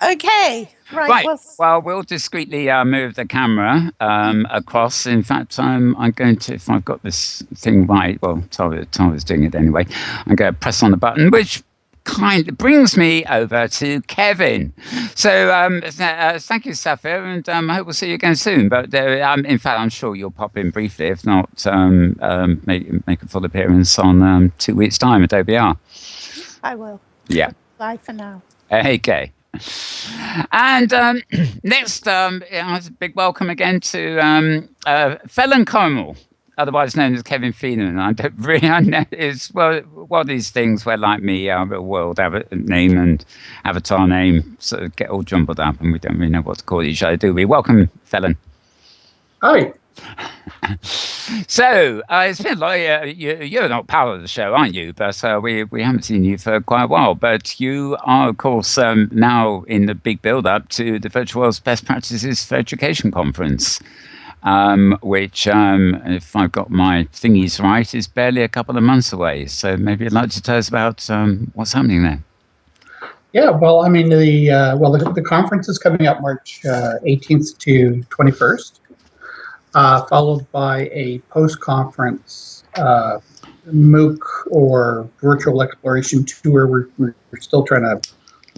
Okay, right. Well, we'll discreetly move the camera across. In fact, I'm going to, if I've got this thing right, well, Tara's doing it anyway. I'm going to press on the button, which kind of brings me over to Kevin. So thank you, Saffia, and I hope we'll see you again soon. But in fact, I'm sure you'll pop in briefly, if not make a full appearance on 2 weeks' time at OBR. I will. Yeah. Bye for now. Okay. And next, a big welcome again to Phelan Corrimal, otherwise known as Kevin Phelan. I don't really know. It's one of these things where, like me, our real world name and avatar name sort of get all jumbled up, and we don't really know what to call each other, do we? Welcome, Phelan. Hi. So it's been like you're not part of the show, aren't you? But we haven't seen you for quite a while. But you are, of course, now in the big build-up to the Virtual World's Best Practices for Education conference, which, if I've got my thingies right, is barely a couple of months away. So maybe you'd like to tell us about what's happening there. Yeah, well, I mean, the conference is coming up March 18th to 21st. Followed by a post-conference MOOC or virtual exploration tour. We're still trying to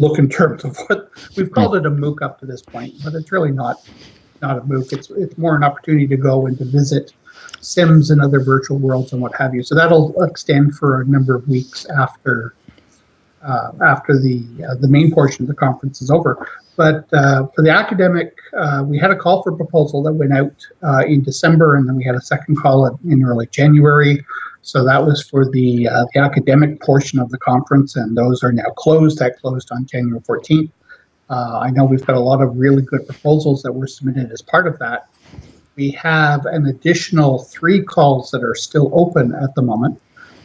look in terms of what we've called it a MOOC up to this point, but it's really not a MOOC. It's more an opportunity to go and to visit sims and other virtual worlds and what have you. So that'll extend for a number of weeks after the main portion of the conference is over. But for the academic, we had a call for proposal that went out in December, and then we had a second call in early January. So that was for the academic portion of the conference, and those are now closed. That closed on January 14th. I know we've got a lot of really good proposals that were submitted as part of that. We have an additional 3 calls that are still open at the moment.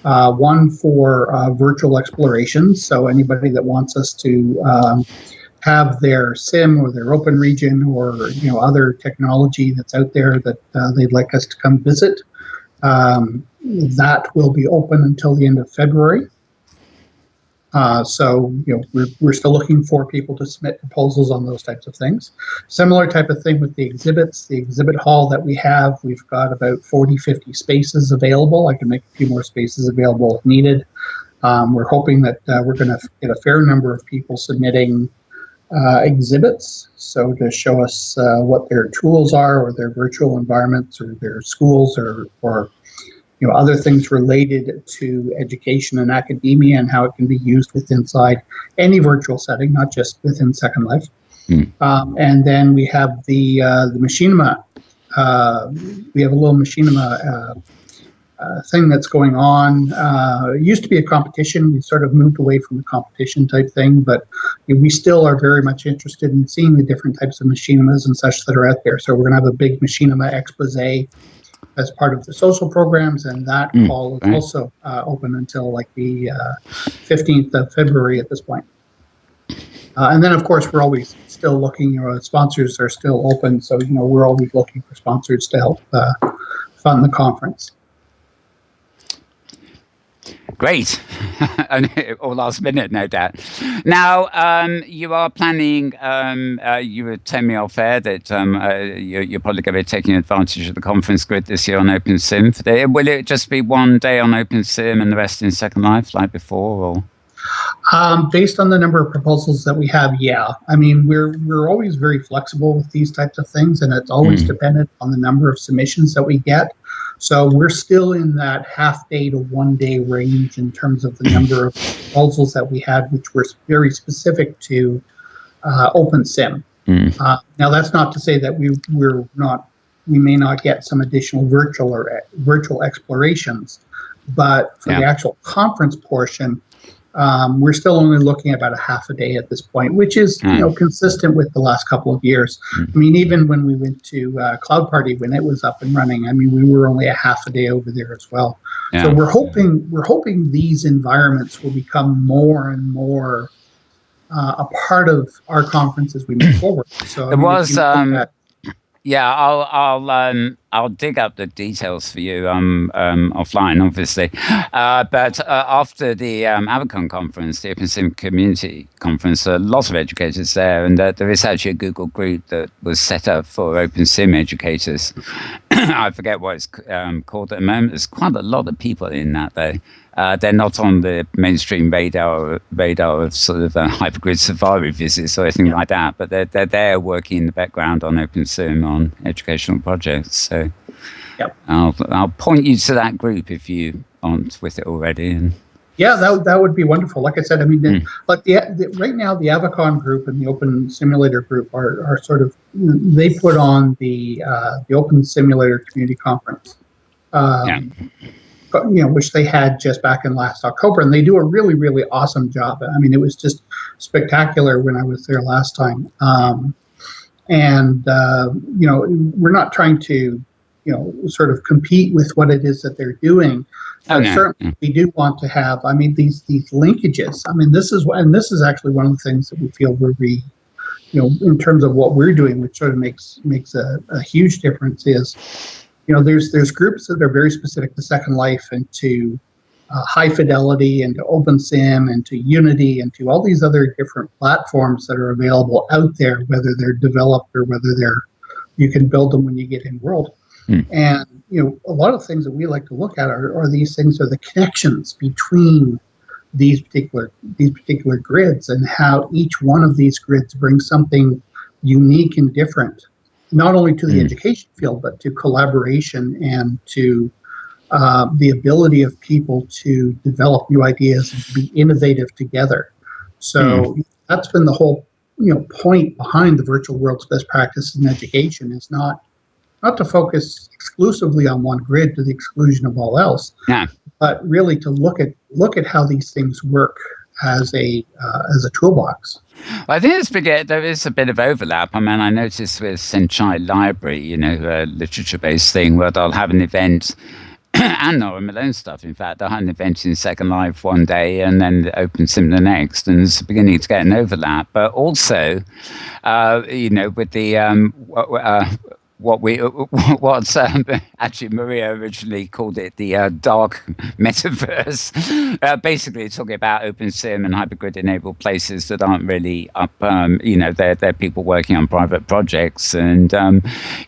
One for virtual explorations, so anybody that wants us to have their sim or their open region or other technology that's out there that they'd like us to come visit. That will be open until the end of February. So we're still looking for people to submit proposals on those types of things. Similar type of thing with the exhibits. The exhibit hall that we have, we've got about 40-50 spaces available. I can make a few more spaces available if needed. We're hoping that we're going to get a fair number of people submitting exhibits, so to show us what their tools are, or their virtual environments, or their schools, or other things related to education and academia, and how it can be used inside any virtual setting, not just within Second Life. And then we have the machinima. We have a little machinima thing that's going on. It used to be a competition. We sort of moved away from the competition type thing, but we still are very much interested in seeing the different types of machinimas and such that are out there. So we're going to have a big machinima expose as part of the social programs, and that call is also open until like the 15th of February at this point. And then, of course, we're always still looking. Sponsors are still open, so we're always looking for sponsors to help fund the conference. Great. All last minute, no doubt. Now, you are planning, you were telling me off air that you're probably going to be taking advantage of the conference grid this year on OpenSim. Will it just be one day on OpenSim and the rest in Second Life like before? Or? Based on the number of proposals that we have, yeah. I mean, we're always very flexible with these types of things, and it's always dependent on the number of submissions that we get. So we're still in that half-day to one-day range in terms of the number of proposals that we had, which were very specific to OpenSim. Now, that's not to say that we may not get some additional virtual explorations, but for the actual conference portion, we're still only looking at about a half a day at this point, which is consistent with the last couple of years. I mean, even when we went to Cloud Party when it was up and running, I mean, we were only a half a day over there as well. So we're hoping these environments will become more and more a part of our conference as we move forward. So there was I'll dig up the details for you offline, obviously. But after the Avacon conference, the OpenSim Community Conference, lots of educators there, and there is actually a Google group that was set up for OpenSim educators. I forget what it's called at the moment. There's quite a lot of people in that, though. They're not on the mainstream radar of sort of hypergrid safari visits or anything like that, but they're there working in the background on OpenSim on educational projects. So I'll point you to that group if you aren't with it already. And yeah, that would be wonderful. Like I said, I mean, right now the Avacon group and the Open Simulator group are sort of, they put on the Open Simulator Community Conference. Which they had just back in last October, and they do a really, really awesome job. I mean, it was just spectacular when I was there last time. We're not trying to, sort of compete with what it is that they're doing. Certainly, we do want to have. I mean, these linkages. I mean, this is actually one of the things that we feel we, in terms of what we're doing, which sort of makes a huge difference is. There's groups that are very specific to Second Life and to high fidelity and to OpenSim and to Unity and to all these other different platforms that are available out there, whether they're developed or whether you can build them when you get Inworld. And a lot of things that we like to look at are these things, are the connections between these particular grids, and how each one of these grids brings something unique and different, not only to the education field, but to collaboration and to the ability of people to develop new ideas and to be innovative together. So that's been the whole point behind the virtual world's best practices in education, is not to focus exclusively on one grid to the exclusion of all else, but really to look at how these things work as a toolbox. Well, I think there is a bit of overlap. I mean, I noticed with Senchai Library, a literature-based thing where they'll have an event, and Nora Malone stuff. In fact, they'll have an event in Second Life one day and then OpenSim the next, and it's beginning to get an overlap. But also, with the what's actually Maria originally called it the dark metaverse. Basically, talking about OpenSim and hypergrid enabled places that aren't really up. They're people working on private projects, and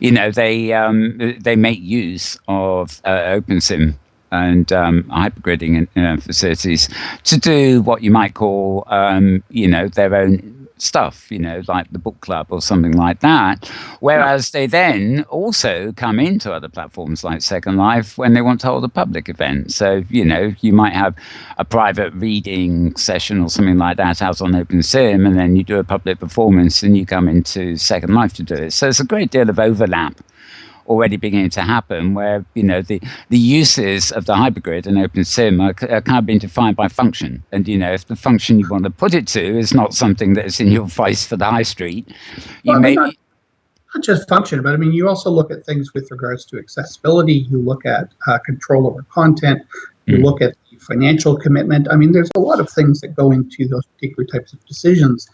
they make use of OpenSim and hypergridding facilities to do what you might call their own stuff, like the book club or something like that, whereas they then also come into other platforms like Second Life when they want to hold a public event. So you might have a private reading session or something like that out on OpenSim, and then you do a public performance and you come into Second Life to do it. So it's a great deal of overlap already beginning to happen, where the uses of the hypergrid and OpenSim are kind of being defined by function. And if the function you want to put it to is not something that is in your face for the high street, not just function, but you also look at things with regards to accessibility. You look at control over content. You look at the financial commitment. There's a lot of things that go into those particular types of decisions.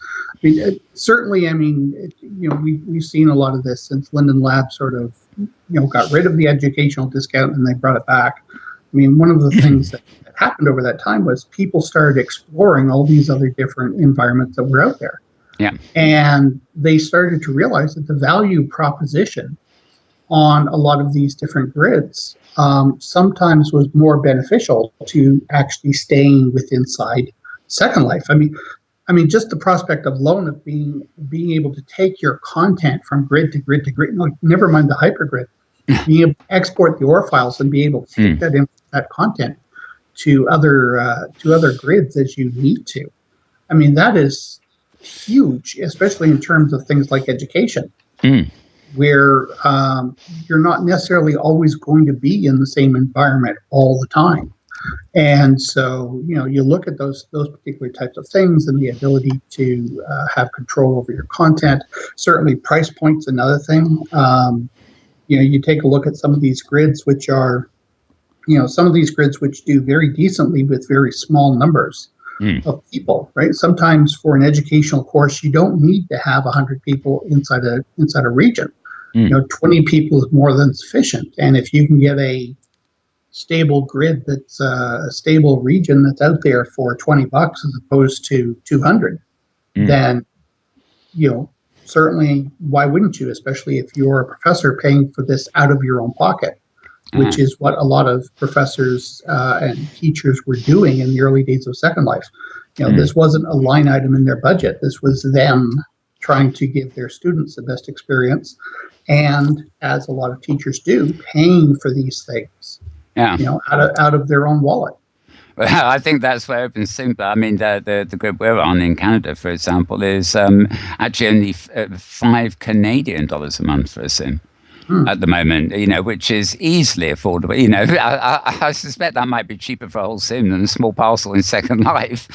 Certainly, we've seen a lot of this since Linden Lab sort of got rid of the educational discount and they brought it back. One of the things that happened over that time was people started exploring all these other different environments that were out there. Yeah. And they started to realize that the value proposition on a lot of these different grids sometimes was more beneficial to actually staying inside Second Life. Just the prospect alone of being able to take your content from grid to grid to grid, never mind the hypergrid, being able to export the OR files and be able to take that content to other grids as you need to. That is huge, especially in terms of things like education, where you're not necessarily always going to be in the same environment all the time. And so, you look at those particular types of things and the ability to have control over your content. Certainly, price point's another thing. You take a look at some of these grids, which are, which do very decently with very small numbers of people, right? Sometimes for an educational course, you don't need to have 100 people inside a region. 20 people is more than sufficient. And if you can get a stable grid that's a stable region that's out there for $20 as opposed to 200, then certainly why wouldn't you, especially if you're a professor paying for this out of your own pocket, which is what a lot of professors and teachers were doing in the early days of Second Life. This wasn't a line item in their budget. This was them trying to give their students the best experience, and as a lot of teachers do, paying for these things. Out of their own wallet. Well, I think that's where OpenSim, the grid we're on in Canada, for example, is actually only $5 Canadian a month for a sim at the moment, which is easily affordable. I suspect that might be cheaper for a whole sim than a small parcel in Second Life.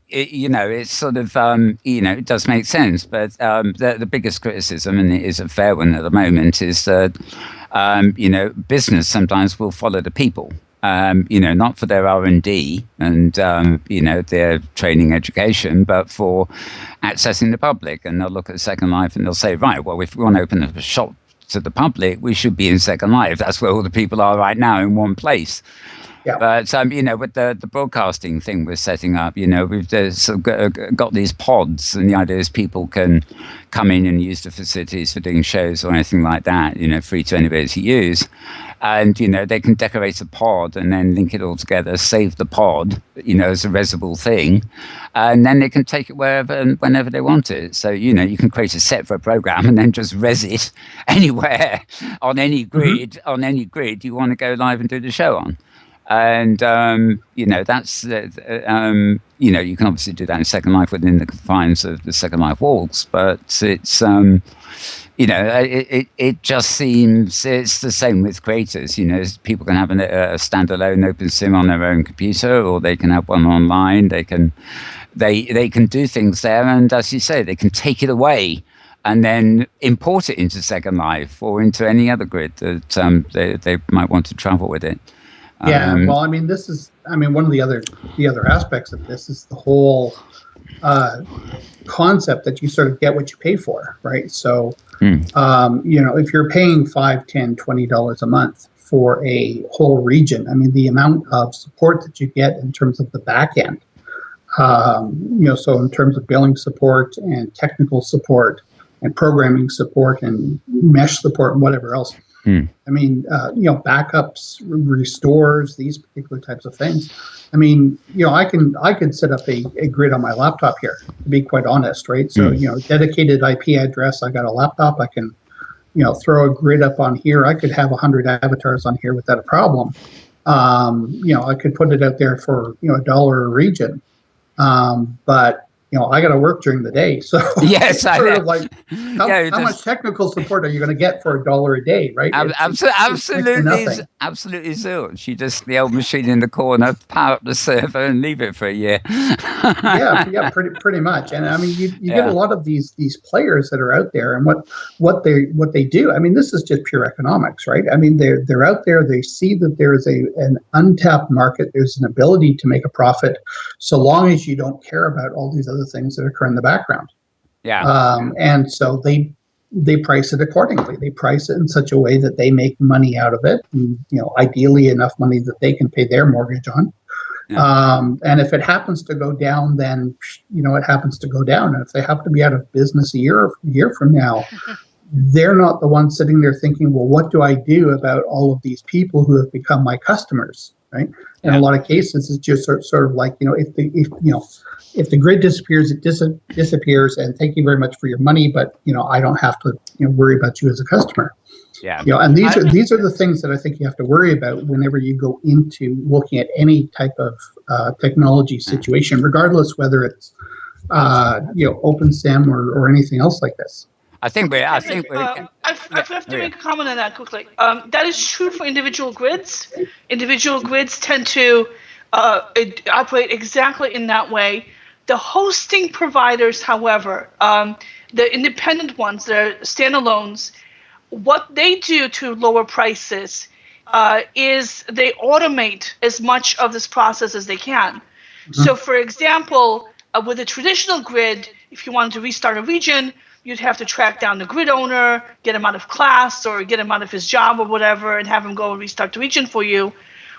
It's sort of, it does make sense. But the biggest criticism, and it is a fair one at the moment, is that, business sometimes will follow the people, not for their R&D and, their training education, but for accessing the public. And they'll look at Second Life and they'll say, right, well, if we want to open up a shop to the public, we should be in Second Life. That's where all the people are right now, in one place. Yeah. But with the broadcasting thing we're setting up, we've sort of got these pods, and the idea is people can come in and use the facilities for doing shows or anything like that, free to anybody to use. And they can decorate a pod and then link it all together, save the pod, as a resable thing, and then they can take it wherever and whenever they want it. So you can create a set for a program and then just res it anywhere on any grid. On any grid you want to go live and do the show on. And that's you can obviously do that in Second Life within the confines of the Second Life walls, but it's it just seems it's the same with creators. People can have a standalone OpenSim on their own computer, or they can have one online. They can do things there, and as you say, they can take it away and then import it into Second Life or into any other grid that they might want to travel with it. Yeah, well, this is one of the other aspects of this is the whole concept that you sort of get what you pay for, right? So, if you're paying $5, $10, $20 a month for a whole region, the amount of support that you get in terms of the back end, so in terms of billing support and technical support and programming support and mesh support and whatever else. Backups, restores, these particular types of things. I could set up a grid on my laptop here, to be quite honest, right? So, dedicated IP address, I got a laptop, I can, throw a grid up on here. I could have 100 avatars on here without a problem. I could put it out there for, $1 a region. But I got to work during the day, so yes, how much technical support are you going to get for $1 a day, right? Absolutely zilch. You just the old machine in the corner, power up the server, and leave it for a year. yeah, pretty much. And you get a lot of these players that are out there, and what they do. This is just pure economics, right? They're out there. They see that there is an untapped market. There's an ability to make a profit, so long as you don't care about all these other things that occur in the background. And so they price it accordingly. They price it in such a way that they make money out of it, and, ideally enough money that they can pay their mortgage on. And if it happens to go down, then it happens to go down. And if they happen to be out of business a year from now, they're not the ones sitting there thinking, well, what do I do about all of these people who have become my customers, right? In a lot of cases, it's just sort of like, if the grid disappears, it disappears, and thank you very much for your money, but I don't have to worry about you as a customer. And these are the things that I think you have to worry about whenever you go into looking at any type of technology situation, regardless whether it's OpenSim or anything else like this. I have to make a comment on that quickly. That is true for individual grids. Individual grids tend to operate exactly in that way. The hosting providers, however, the independent ones, the standalones, what they do to lower prices is they automate as much of this process as they can. So, for example, with a traditional grid, if you wanted to restart a region, you'd have to track down the grid owner, get him out of class or get him out of his job or whatever, and have him go and restart the region for you.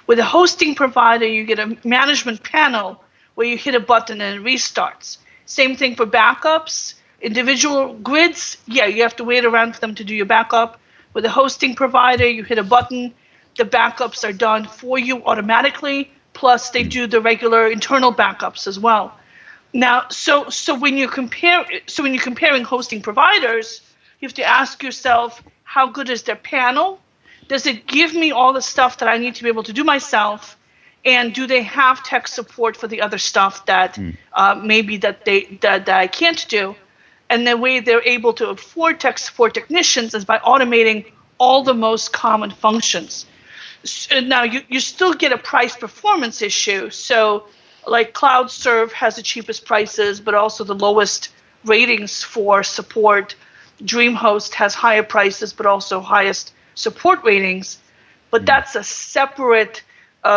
With a hosting provider, you get a management panel where you hit a button and it restarts. Same thing for backups. Individual grids, you have to wait around for them to do your backup. With a hosting provider, you hit a button, the backups are done for you automatically, plus they do the regular internal backups as well. Now, so when you're comparing hosting providers, you have to ask yourself, how good is their panel? Does it give me all the stuff that I need to be able to do myself? And do they have tech support for the other stuff that maybe that I can't do? And the way they're able to afford tech support technicians is by automating all the most common functions. So now you still get a price performance issue. So like CloudServe has the cheapest prices, but also the lowest ratings for support. DreamHost has higher prices, but also highest support ratings. But that's a separate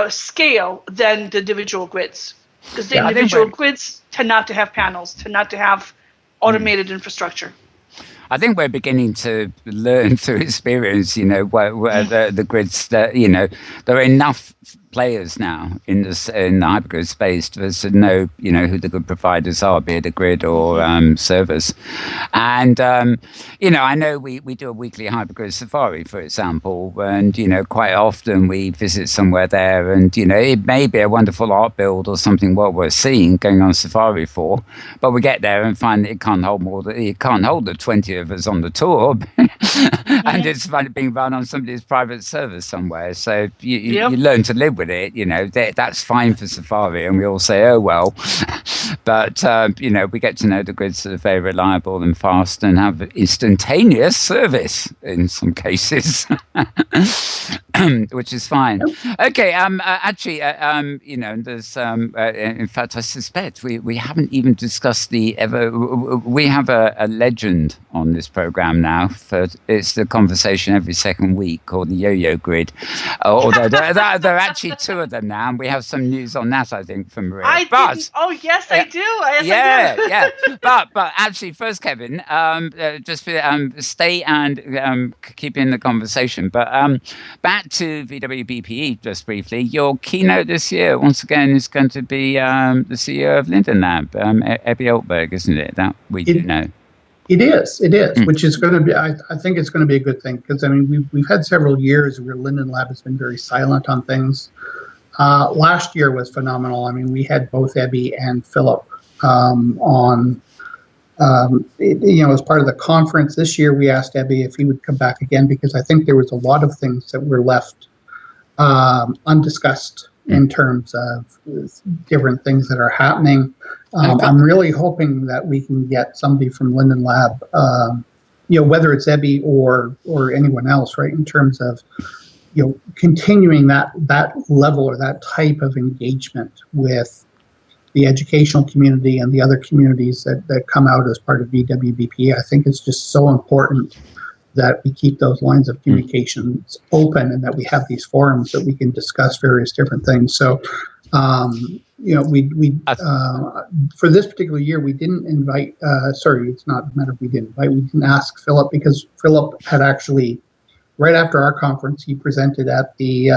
scale than the individual grids. Because the individual grids tend not to have panels, tend not to have automated infrastructure. I think we're beginning to learn through experience, where the grids that, there are enough players now in the hypergrid space to know, who the good providers are, be it a grid or servers. And I know we do a weekly hypergrid safari, for example, and quite often we visit somewhere there, and it may be a wonderful art build or something what we're seeing going on safari for, but we get there and find that it can't hold the 20 of us on the tour, and it's being run on somebody's private server somewhere. So you learn to live with it. That's fine for safari, and we all say, oh well, but we get to know the grids that are very reliable and fast and have instantaneous service in some cases, which is fine. Okay, actually, there's in fact, I suspect we haven't even discussed we have a legend on this program now. It's the conversation every second week called the Yo-Yo Grid. Although there are actually two of them now, and we have some news on that, I think, from Maria. I do. Yeah. But actually, first, Kevin, just stay and keep in the conversation. But back to VWBPE just briefly. Your keynote this year, once again, is going to be the CEO of Linden Lab, Ebby Altberg, isn't it? That we do know. It is, which is going to be, I think it's going to be a good thing, because, we've had several years where Linden Lab has been very silent on things. Last year was phenomenal. We had both Ebby and Philip on, as part of the conference. This year we asked Ebby if he would come back again, because I think there was a lot of things that were left undiscussed in terms of different things that are happening. I'm really hoping that we can get somebody from Linden Lab, whether it's Ebby or anyone else, right, in terms of, continuing that level or that type of engagement with the educational community and the other communities that come out as part of VWBP. I think it's just so important that we keep those lines of communications open, and that we have these forums that we can discuss various different things. So, we for this particular year, we didn't invite, it's not a matter of we didn't invite, we didn't ask Philip, because Philip had actually, right after our conference, he presented at the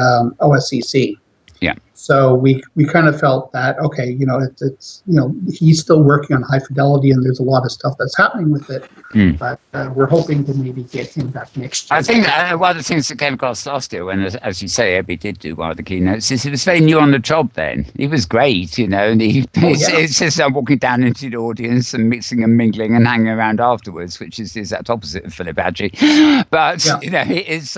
OSCC. Yeah. So we kind of felt that, okay, it's he's still working on high fidelity, and there's a lot of stuff that's happening with it. But we're hoping to maybe get him back next year. I think one of the things that came across last year, when, as you say, Ebby did do one of the keynotes, is he was very new on the job then. He was great, and it's just walking down into the audience and mixing and mingling and hanging around afterwards, which is the exact opposite of Philip actually. But, he is...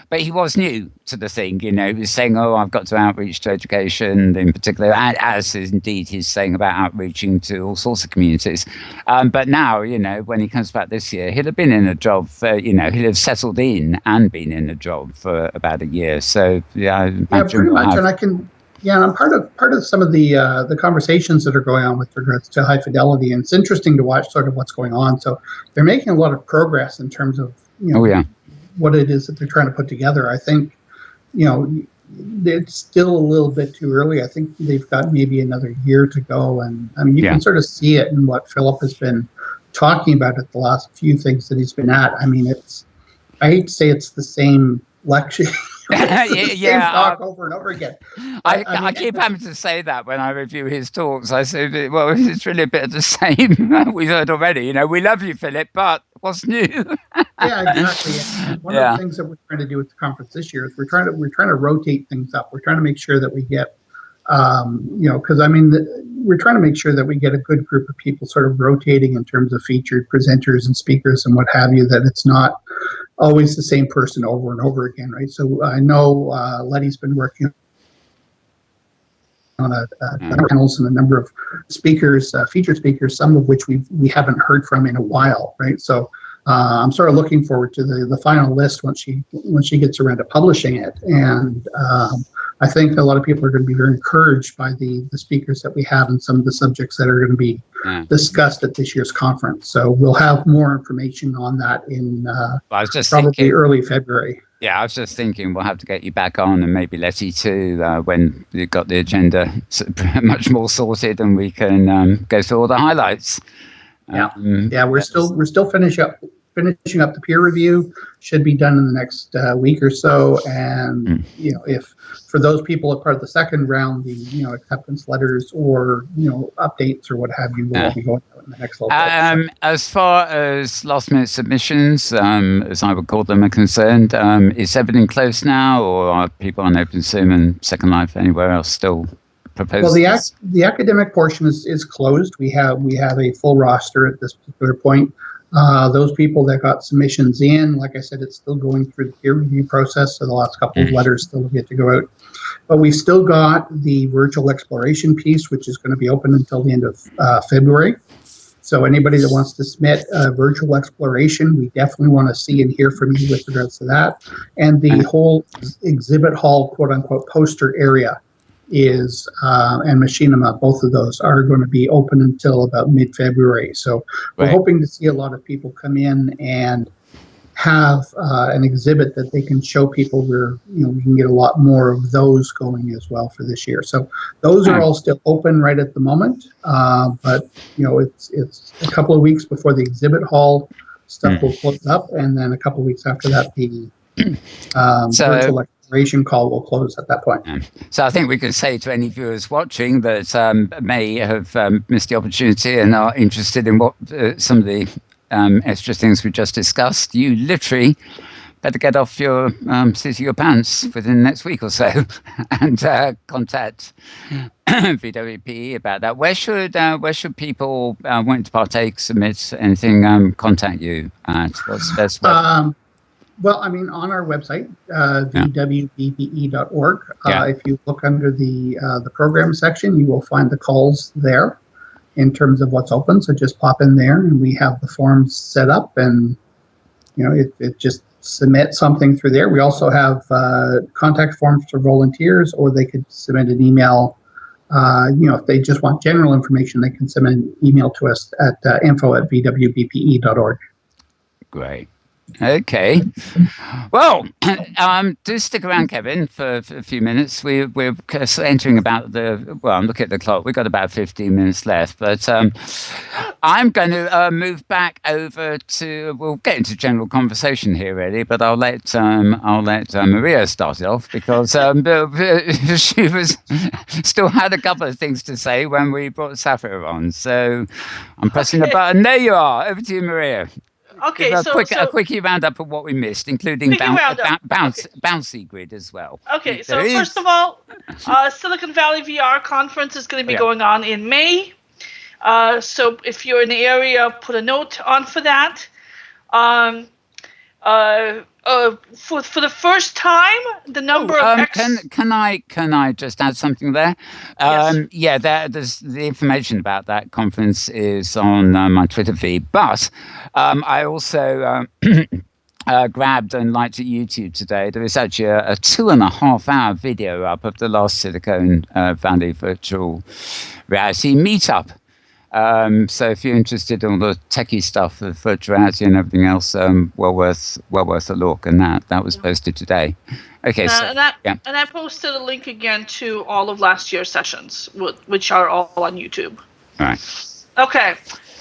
but he was new to the thing, he was saying, I've got to outreach to education in particular, as indeed he's saying about outreaching to all sorts of communities. But now, when he comes back this year, he'll have been in a job for, he'll have settled in and been in a job for about a year. So, pretty much. And I'm part of some of the conversations that are going on with regards to high fidelity, and it's interesting to watch sort of what's going on. So they're making a lot of progress in terms of, what it is that they're trying to put together. I think, it's still a little bit too early. I think they've got maybe another year to go. And you can sort of see it in what Philip has been talking about at the last few things that he's been at. I hate to say it's the same lecture. Same talk over and over again. I keep having to say that when I review his talks. I say, well, it's really a bit of the same we've heard already. We love you, Philip, but what's new? Yeah, exactly. And one of the things that we're trying to do with the conference this year is we're trying to rotate things up. We're trying to make sure that we get, because we're trying to make sure that we get a good group of people sort of rotating in terms of featured presenters and speakers and what have you, that it's not always the same person over and over again, right? So I know Letty's been working on a number of panels and a number of speakers, featured speakers, some of which we haven't heard from in a while, right? So I'm sort of looking forward to the final list when she gets around to publishing it, and I think a lot of people are going to be very encouraged by the speakers that we have and some of the subjects that are going to be discussed at this year's conference. So we'll have more information on that in probably early February. Yeah, I was just thinking we'll have to get you back on, and maybe Letty too, when you've got the agenda much more sorted and we can go through all the highlights. We're still finishing finishing up the peer review. Should be done in the next week or so. And if for those people as part of the second round, the acceptance letters or updates or what have you will all be going out in the next little bit. As far as last minute submissions, as I would call them, are concerned, is everything closed now, or are people on OpenSim and Second Life anywhere else still proposing? Well, the academic portion is closed. We have a full roster at this particular point. Those people that got submissions in, like I said, it's still going through the peer review process, so the last couple of letters still get to go out. But we've still got the virtual exploration piece, which is going to be open until the end of February. So anybody that wants to submit a virtual exploration, we definitely want to see and hear from you with regards to that. And the whole exhibit hall, quote unquote, poster area is and machinima, both of those are going to be open until about mid-February. So we're hoping to see a lot of people come in and have an exhibit that they can show people where we can get a lot more of those going as well for this year. So those are all still open right at the moment, but it's a couple of weeks before the exhibit hall stuff will close up, and then a couple of weeks after that the virtual exploration call will close at that point. So I think we could say to any viewers watching that may have missed the opportunity and are interested in what some of the extra things we just discussed, you literally better get off your seat of your pants within the next week or so and contact VWP about that. Where should people wanting to partake, submit anything, contact you at? What's the best way? Well, I mean, on our website, www.bpe.org, if you look under the program section, you will find the calls there in terms of what's open. So just pop in there, and we have the forms set up, and it just submit something through there. We also have contact forms for volunteers, or they could submit an email. If they just want general information, they can submit an email to us at info@vwbpe.org. Great. Okay. Well, do stick around, Kevin, for a few minutes. We're entering about I'm looking at the clock. We've got about 15 minutes left, but I'm going to move back over to. We'll get into general conversation here, really, but I'll let Maria start it off because she still had a couple of things to say when we brought Saffia on. So I'm pressing the button. There you are. Over to you, Maria. Okay, a quickie roundup of what we missed, including bouncy grid as well. Okay, so first of all, Silicon Valley VR conference is going to be going on in May. So if you're in the area, put a note on for that. For the first time, the number of can I just add something there? Yes. There's the information about that conference is on my Twitter feed, but I also grabbed and liked at YouTube today. There is actually a 2.5-hour video up of the last Silicon Valley virtual reality meetup. So if you're interested in all the techie stuff, the virtual reality and everything else, well worth a look. And that was posted today. Okay, and I posted a link again to all of last year's sessions, which are all on YouTube. All right. Okay,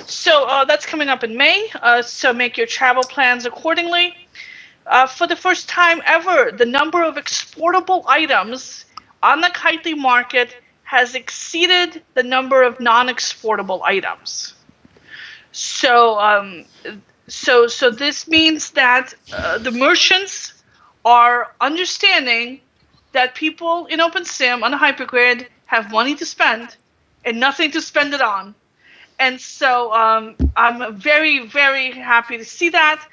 so that's coming up in May. So make your travel plans accordingly. For the first time ever, the number of exportable items on the Kitely market has exceeded the number of non-exportable items. So this means that the merchants are understanding that people in OpenSim on a hypergrid have money to spend and nothing to spend it on. And so I'm very, very happy to see that.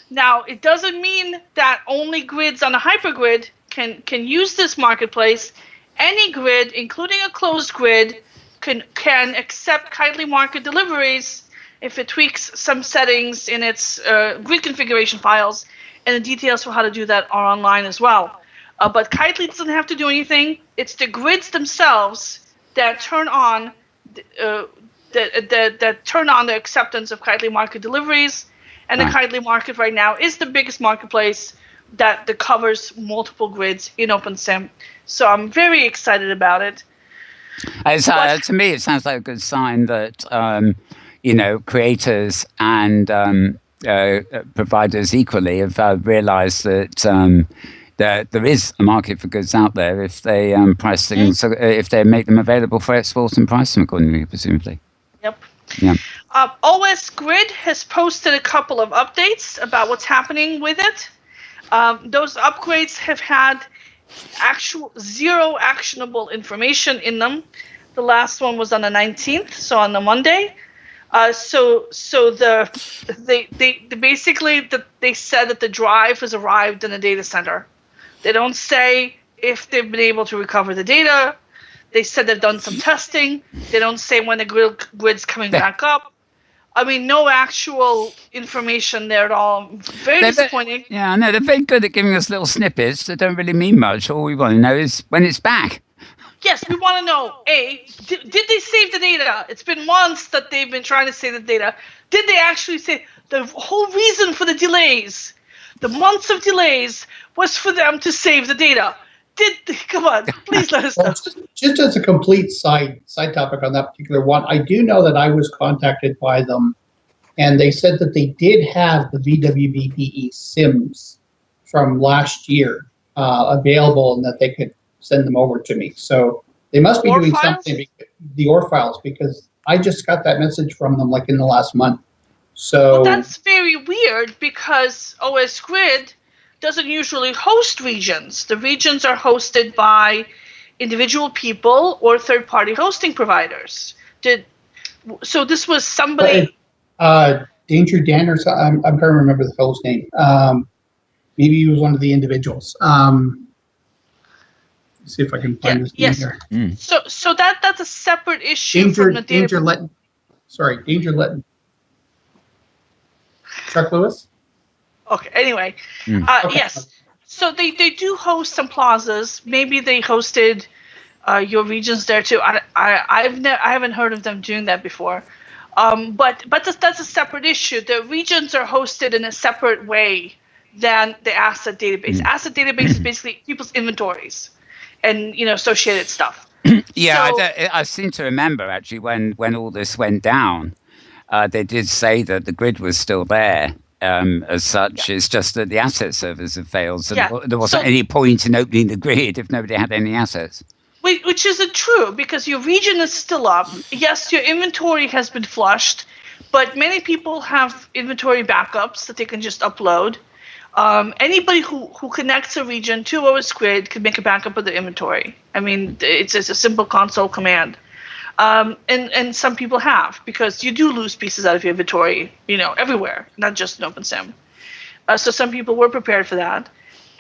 Now, it doesn't mean that only grids on a hypergrid can use this marketplace. Any grid, including a closed grid, can accept Kitely market deliveries if it tweaks some settings in its grid configuration files, and the details for how to do that are online as well. But Kitely doesn't have to do anything. It's the grids themselves that turn on that turn on the acceptance of Kitely market deliveries, and the Kitely market right now is the biggest marketplace that covers multiple grids in OpenSim. So I'm very excited about it. To me, it sounds like a good sign that creators and providers equally have realised that there is a market for goods out there if they price things, if they make them available for export and price them accordingly, presumably. Yep. Yeah. OS Grid has posted a couple of updates about what's happening with it. Those upgrades have had zero actionable information in them. The last one was on the 19th, so on the Monday. So they said that the drive has arrived in the data center. They don't say if they've been able to recover the data. They said they've done some testing. They don't say when the grid's coming back up. I mean, no actual information there at all. Very disappointing. Yeah, I know. They're very good at giving us little snippets that don't really mean much. All we want to know is when it's back. Yes, we want to know, did they save the data? It's been months that they've been trying to save the data. Did they actually save? The whole reason for the delays, the months of delays, was for them to save the data. Come on, please let us know. Just as a complete side topic on that particular one, I do know that I was contacted by them, and they said that they did have the VWBPE SIMs from last year available, and that they could send them over to me. So they must be doing something, the OR files, because I just got that message from them like in the last month. So that's very weird because OS Grid doesn't usually host regions. The regions are hosted by individual people or third-party hosting providers. So this was somebody. Danger Dan or something. I'm trying to remember the fellow's name. Maybe he was one of the individuals. See if I can find his name here. So that's a separate issue from the data. Danger Letton. Chuck Lewis? Okay, anyway. Okay. Yes. So they do host some plazas. Maybe they hosted your regions there too. I haven't heard of them doing that before. But that's a separate issue. The regions are hosted in a separate way than the asset database. Asset database is basically people's inventories and associated stuff. Yeah, so, I seem to remember actually when all this went down, they did say that the grid was still there. As such, it's just that the asset servers have failed, so there wasn't any point in opening the grid if nobody had any assets. Which isn't true, because your region is still up. Yes, your inventory has been flushed, but many people have inventory backups that they can just upload. Anybody who connects a region to OS Grid can make a backup of the inventory. I mean, it's a simple console command. And some people have, because you do lose pieces out of your inventory, everywhere, not just in OpenSim. So some people were prepared for that.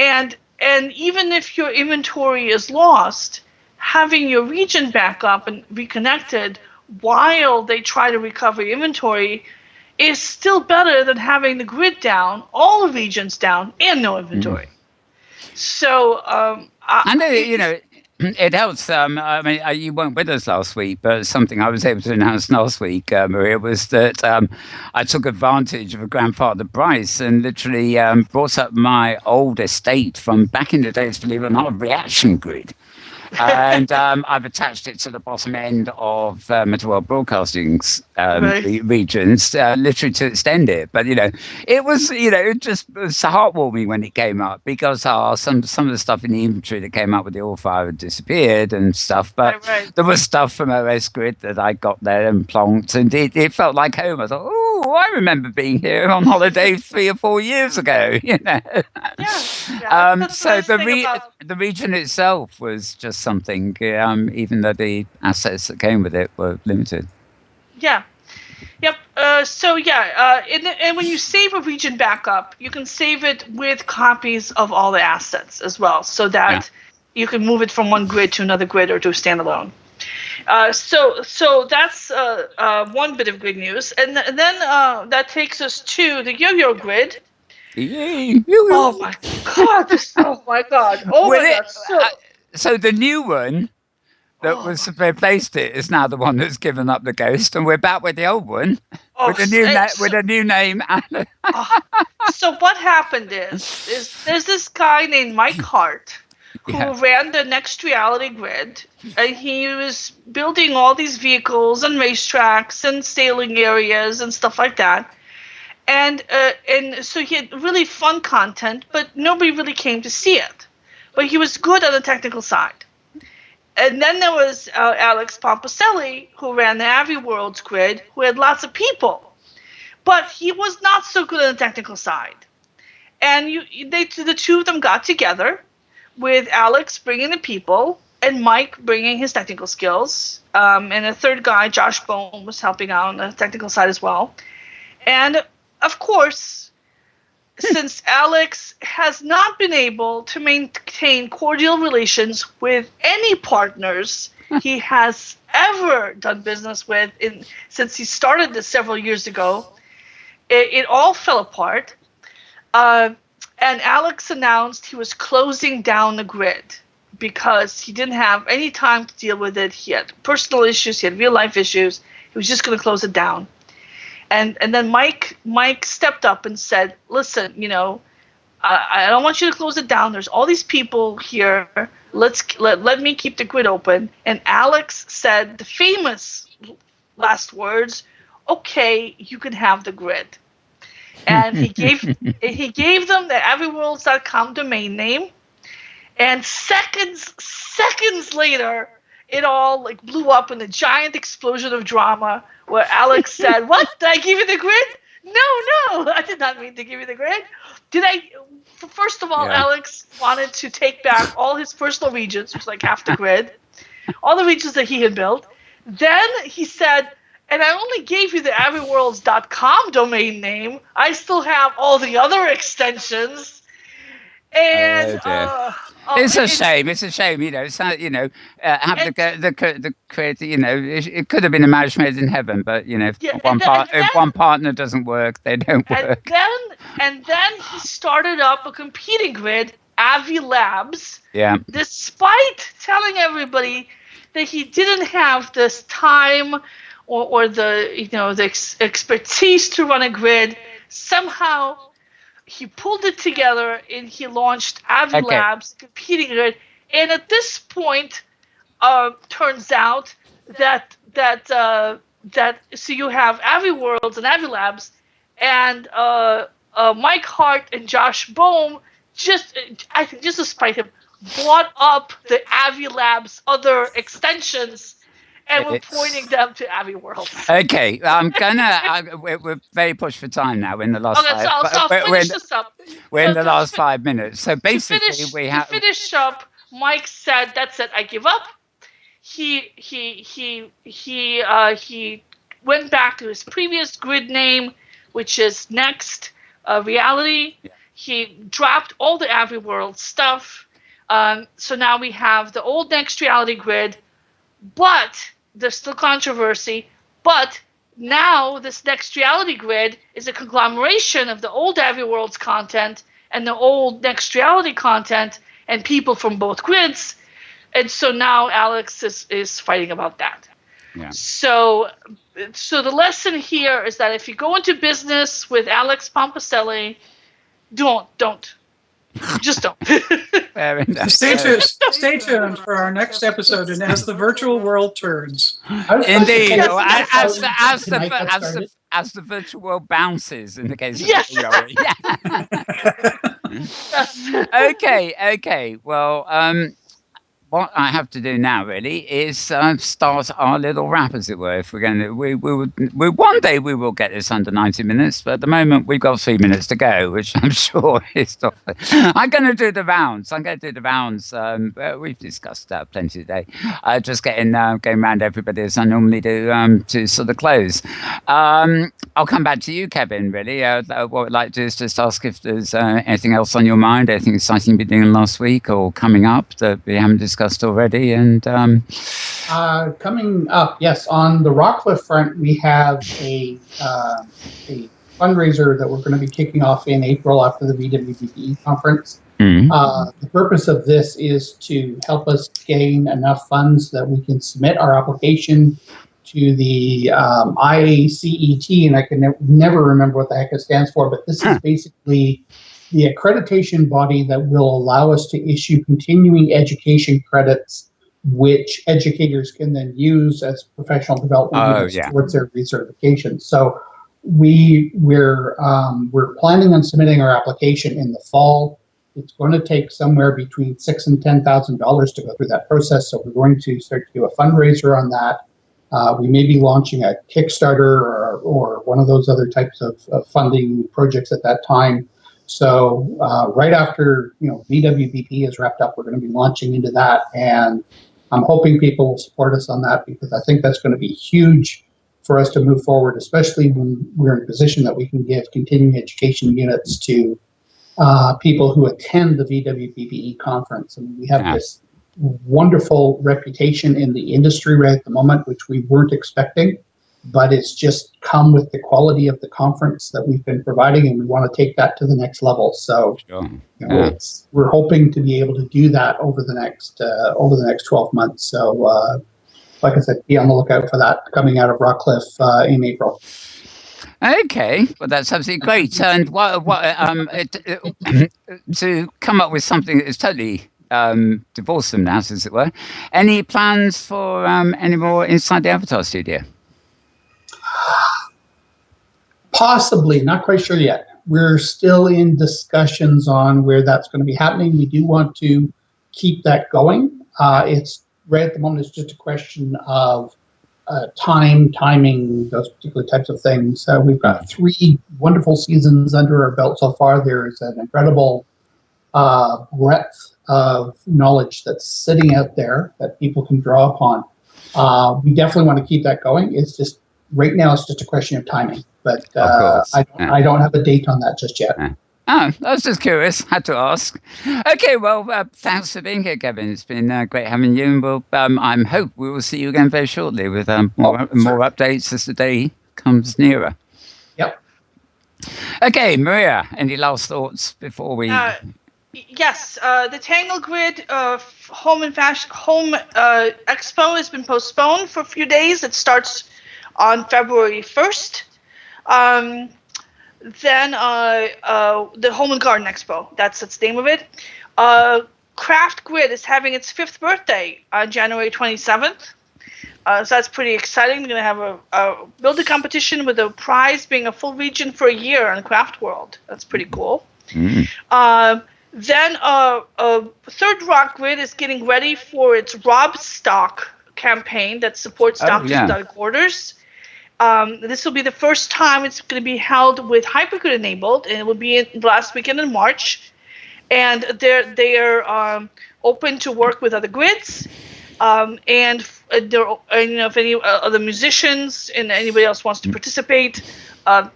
And even if your inventory is lost, having your region back up and reconnected while they try to recover your inventory is still better than having the grid down, all the regions down, and no inventory. So I know, it helps. I mean, you weren't with us last week, but something I was able to announce last week, Maria, was that I took advantage of a grandfather price and literally brought up my old estate from back in the days, believe it or not, reaction grid. And I've attached it to the bottom end of Metal World Broadcasting's regions, literally to extend it. But it was, it just was heartwarming when it came up, because some of the stuff in the inventory that came up with the all fire had disappeared and stuff. But there was stuff from OS Grid that I got there and plonked, and it felt like home. I thought, oh, I remember being here on holiday 3 or 4 years ago. So the region itself was just something, even though the assets that came with it were limited. Yep. And when you save a region backup, you can save it with copies of all the assets as well, so that you can move it from one grid to another grid or to a standalone. So that's one bit of good news, and then that takes us to the Yo-Yo grid. Oh my god! So the new one that was replaced it is now the one that's given up the ghost, and we're back with the old one with a new name. So what happened is there's this guy named Mike Hart who ran the Next Reality grid, and he was building all these vehicles and racetracks and sailing areas and stuff like that. And so he had really fun content, but nobody really came to see it. But he was good on the technical side. And then there was Alex Pomposelli, who ran the AviWorlds grid, who had lots of people. But he was not so good on the technical side. And the two of them got together, with Alex bringing the people and Mike bringing his technical skills. And a third guy, Josh Bone, was helping out on the technical side as well. And, of course, since Alex has not been able to maintain cordial relations with any partners he has ever done business with since he started this several years ago, it all fell apart. And Alex announced he was closing down the grid because he didn't have any time to deal with it. He had personal issues. He had real-life issues. He was just going to close it down. And then Mike stepped up and said, listen, I don't want you to close it down. There's all these people here. Let me keep the grid open. And Alex said the famous last words, okay, you can have the grid. And he gave them the aviworlds.com domain name. And seconds later, it all blew up in a giant explosion of drama where Alex said, what? Did I give you the grid? No, I did not mean to give you the grid. First of all, Alex wanted to take back all his personal regions, which is like half the grid, all the regions that he had built. Then he said, and I only gave you the aviworlds.com domain name. I still have all the other extensions. And it's a shame. It's a shame. Have the creator. It could have been a match made in heaven, but if one partner doesn't work, they don't work. And then he started up a competing grid, Avi Labs. Yeah. Despite telling everybody that he didn't have this time or the expertise to run a grid, somehow he pulled it together and he launched Avi Labs, competing grid. And at this point, turns out that so you have Avi Worlds and Avi Labs, and Mike Hart and Josh Bohm just to spite him, bought up the Avi Labs other extensions. And we're pointing them to Avi World. Okay, we're very pushed for time now. We're in the last. Okay, I'll finish this up. We're in the last 5 minutes. So basically, to finish up. Mike said, "That's it. I give up." He went back to his previous grid name, which is Next Reality. Yeah. He dropped all the Avi World stuff. So now we have the old Next Reality grid. But there's still controversy. But now this Next Reality grid is a conglomeration of the old AviWorlds content and the old Next Reality content and people from both grids. And so now Alex is fighting about that. Yeah. So the lesson here is that if you go into business with Alex Pomposelli, don't. Just don't. Stay tuned for our next episode, and as the virtual world turns. Indeed, as the virtual world bounces in the case of Okay. Well, what I have to do now really is start our little wrap, as it were. If we're going to, we one day we will get this under 90 minutes, but at the moment we've got 3 minutes to go, which I'm sure is tough. I'm going to do the rounds. We've discussed plenty today. Just going around everybody as I normally do to sort of close. I'll come back to you, Kevin. Really, what I'd like to do is just ask if there's anything else on your mind, anything exciting you've been doing last week or coming up that we haven't discussed already. And coming up, yes, on the Rockcliffe front, we have a fundraiser that we're going to be kicking off in April after the VWBE conference. Mm-hmm. The purpose of this is to help us gain enough funds that we can submit our application to the IACET, and I can never remember what the heck it stands for, but this is basically the accreditation body that will allow us to issue continuing education credits, which educators can then use as professional development towards their recertification. So we're planning on submitting our application in the fall. It's going to take somewhere between $6,000 and $10,000 to go through that process. So we're going to start to do a fundraiser on that. We may be launching a Kickstarter or one of those other types of funding projects at that time. So right after VWBP is wrapped up, we're going to be launching into that, and I'm hoping people will support us on that, because I think that's going to be huge for us to move forward, especially when we're in a position that we can give continuing education units to people who attend the VWBPE conference. I mean, we have this wonderful reputation in the industry right at the moment, which we weren't expecting, but it's just come with the quality of the conference that we've been providing, and we want to take that to the next level. So we're hoping to be able to do that over the next 12 months. So like I said, be on the lookout for that coming out of Rockcliffe in April. Okay, well, that's absolutely great. And to come up with something that is totally divorced from that, as it were, any plans for any more inside the Avatar studio? Possibly, not quite sure yet. We're still in discussions on where that's going to be happening. We do want to keep that going. It's right at the moment, it's just a question of timing, those particular types of things. We've got 3 wonderful seasons under our belt so far. There's an incredible breadth of knowledge that's sitting out there that people can draw upon. We definitely want to keep that going. It's just right now, it's just a question of timing. But I don't have a date on that just yet. Oh, I was just curious. Had to ask. Okay, well, thanks for being here, Kevin. It's been great having you, and I hope we will see you again very shortly with more updates as the day comes nearer. Yep. Okay, Maria, any last thoughts before we... Yes, the Tangle Grid Home Expo has been postponed for a few days. It starts on February 1st. Then the Home and Garden Expo, that's the name of it. Craft Grid is having its 5th birthday on January 27th. So that's pretty exciting. We're going to have a build a competition with a prize being a full region for a year on Craft World. That's pretty cool. Then Third Rock Grid is getting ready for its Rob Stock campaign that supports doctors without borders. This will be the first time it's going to be held with hypergrid enabled, and it will be the last weekend in March. And they're open to work with other grids, and if any other musicians and anybody else wants to participate,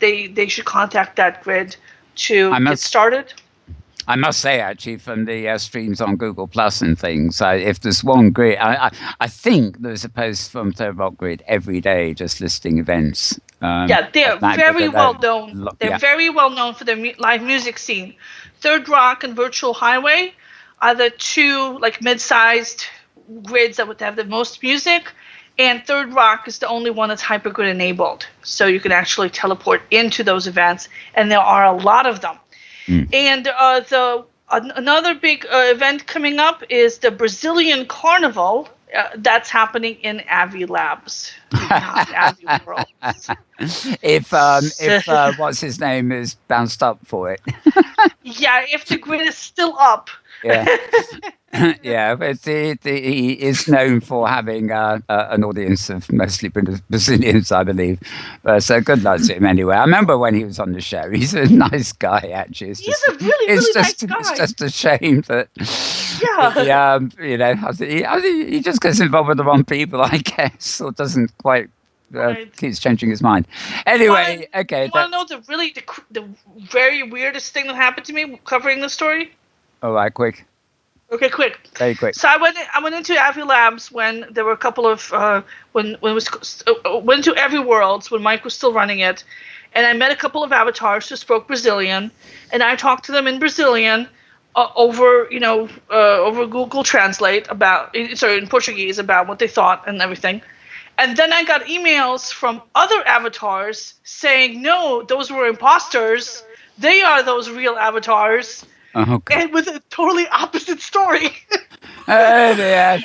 they should contact that grid to get started. I must say, actually, from the streams on Google Plus and things, if there's one grid, I think there's a post from Third Rock Grid every day just listing events. They're very well known. They're very well known for their live music scene. Third Rock and Virtual Highway are the 2 mid-sized grids that would have the most music, and Third Rock is the only one that's hypergrid enabled. So you can actually teleport into those events, and there are a lot of them. And another big event coming up is the Brazilian Carnival. That's happening in Avi Labs, not Avi World. If what's his name is bounced up for it. If the grid is still up. But he is known for having an audience of mostly Brazilians, I believe. But so good luck to him anyway. I remember when he was on the show. He's a nice guy, actually. He's a really nice guy. It's just a shame that he just gets involved with the wrong people, I guess, or doesn't quite keeps changing his mind. Anyway, okay. You want to know the very weirdest thing that happened to me covering the story? All right, quick. Okay, quick. Very quick. So I went into Avi Labs when there were a couple of went to Every Worlds when Mike was still running it, and I met a couple of avatars who spoke Brazilian, and I talked to them in Brazilian over Google Translate in Portuguese about what they thought and everything. And then I got emails from other avatars saying, no, those were imposters. They are those real avatars. Okay. And with a totally opposite story. Oh dear,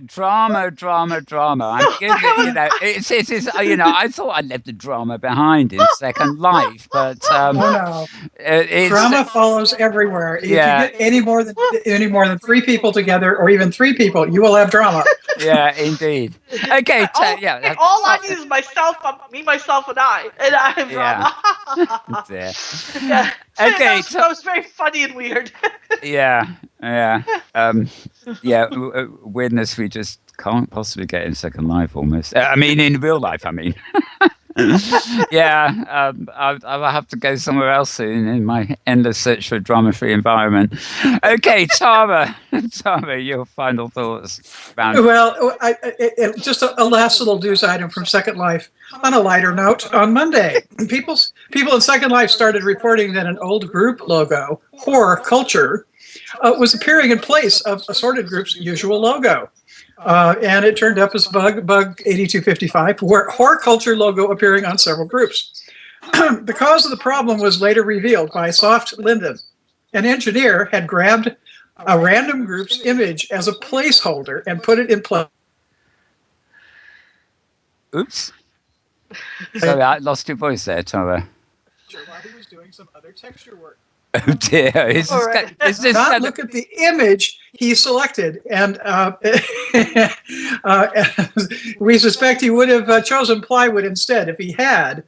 drama, drama. I'm giving it is. I thought I left the drama behind in Second Life, but no. Drama follows everywhere. If you get any more than 3 people together, or even 3 people, you will have drama. Yeah, indeed. Okay, all I need is myself, me, myself, and I have drama. Yeah. Okay, that was very funny and weird. Yeah. Weirdness we just can't possibly get in Second Life almost. In real life, I'll have to go somewhere else soon in my endless search for a drama-free environment. Okay, Tara, your final thoughts. Well, just a last little news item from Second Life. On a lighter note, on Monday, people in Second Life started reporting that an old group logo, Horror Culture, was appearing in place of Assorted Group's usual logo. And it turned up as bug 8255, where Horror Culture logo appearing on several groups. The cause of the problem was later revealed by Soft Linden. An engineer had grabbed a random group's image as a placeholder and put it in place. Oops. Sorry, I lost your voice there, Tara. While he was doing some other texture work. Oh dear! Look at the image he selected, and we suspect he would have chosen plywood instead if he had.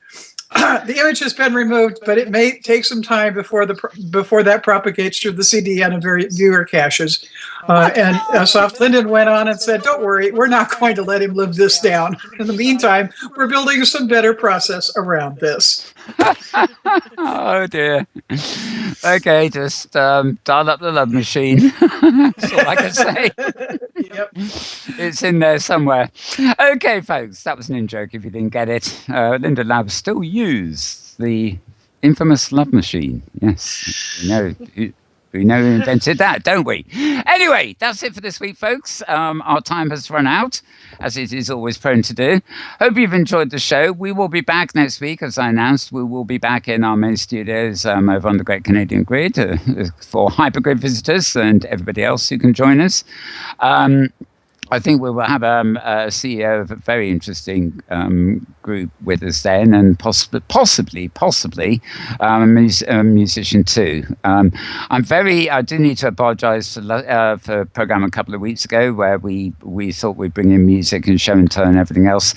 The image has been removed, but it may take some time before that propagates through the CDN and viewer caches. And Soft Linden went on and said, "Don't worry, we're not going to let him live this down. In the meantime, we're building some better process around this." Oh dear. Okay, just dial up the love machine. That's all I can say. Yep. It's in there somewhere. Okay, folks, that was an in-joke if you didn't get it. Linda Labs still use the infamous love machine. Yes, we know who invented that, don't we? Anyway, that's it for this week, folks. Our time has run out, as it is always prone to do. Hope you've enjoyed the show. We will be back next week, as I announced. We will be back in our main studios over on the Great Canadian Grid for Hypergrid visitors and everybody else who can join us. I think we will have a CEO of a very interesting group with us then, and possibly a musician too. I do need to apologise for a programme a couple of weeks ago where we thought we'd bring in music and show and tell and everything else.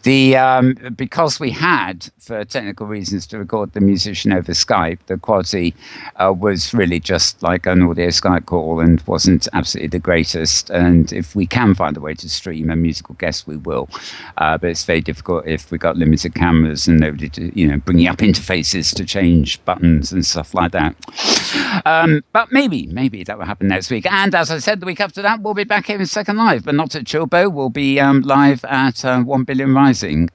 Because we had, for technical reasons, to record the musician over Skype, the quality was really just like an audio Skype call and wasn't absolutely the greatest. And if we can find a way to stream a musical guest, we will. But it's very difficult if we've got limited cameras and nobody to, bringing up interfaces to change buttons and stuff like that. But maybe that will happen next week. And as I said, the week after that, we'll be back here in Second Live, but not at Chilbo. We'll be live at 1 Billion Rising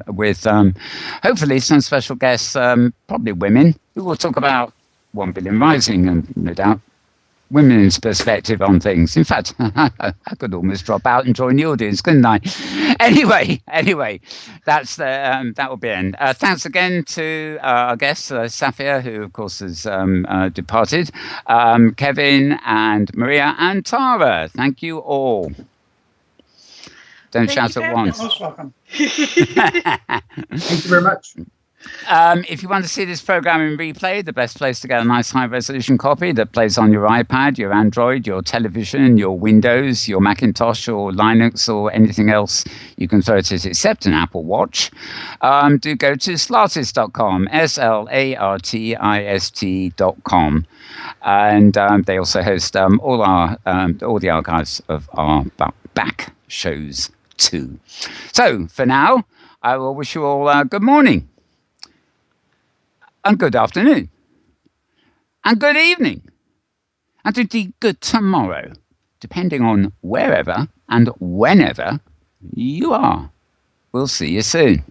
with hopefully some special guests, probably women, who will talk about 1 Billion Rising and no doubt women's perspective on things. In fact, I could almost drop out and join the audience, couldn't I? Anyway, that will be it. Thanks again to our guests, Saffia, who of course has departed, Kevin and Maria and Tara. Thank you all. Don't shout at once. Most welcome. Thank you very much. If you want to see this program in replay, the best place to get a nice high-resolution copy that plays on your iPad, your Android, your television, your Windows, your Macintosh or Linux or anything else you can throw at it except an Apple Watch, do go to slartist.com, SLARTIST.com. And they also host all the archives of our back shows too. So, for now, I will wish you all good morning. And good afternoon. And good evening. And indeed good tomorrow, depending on wherever and whenever you are. We'll see you soon.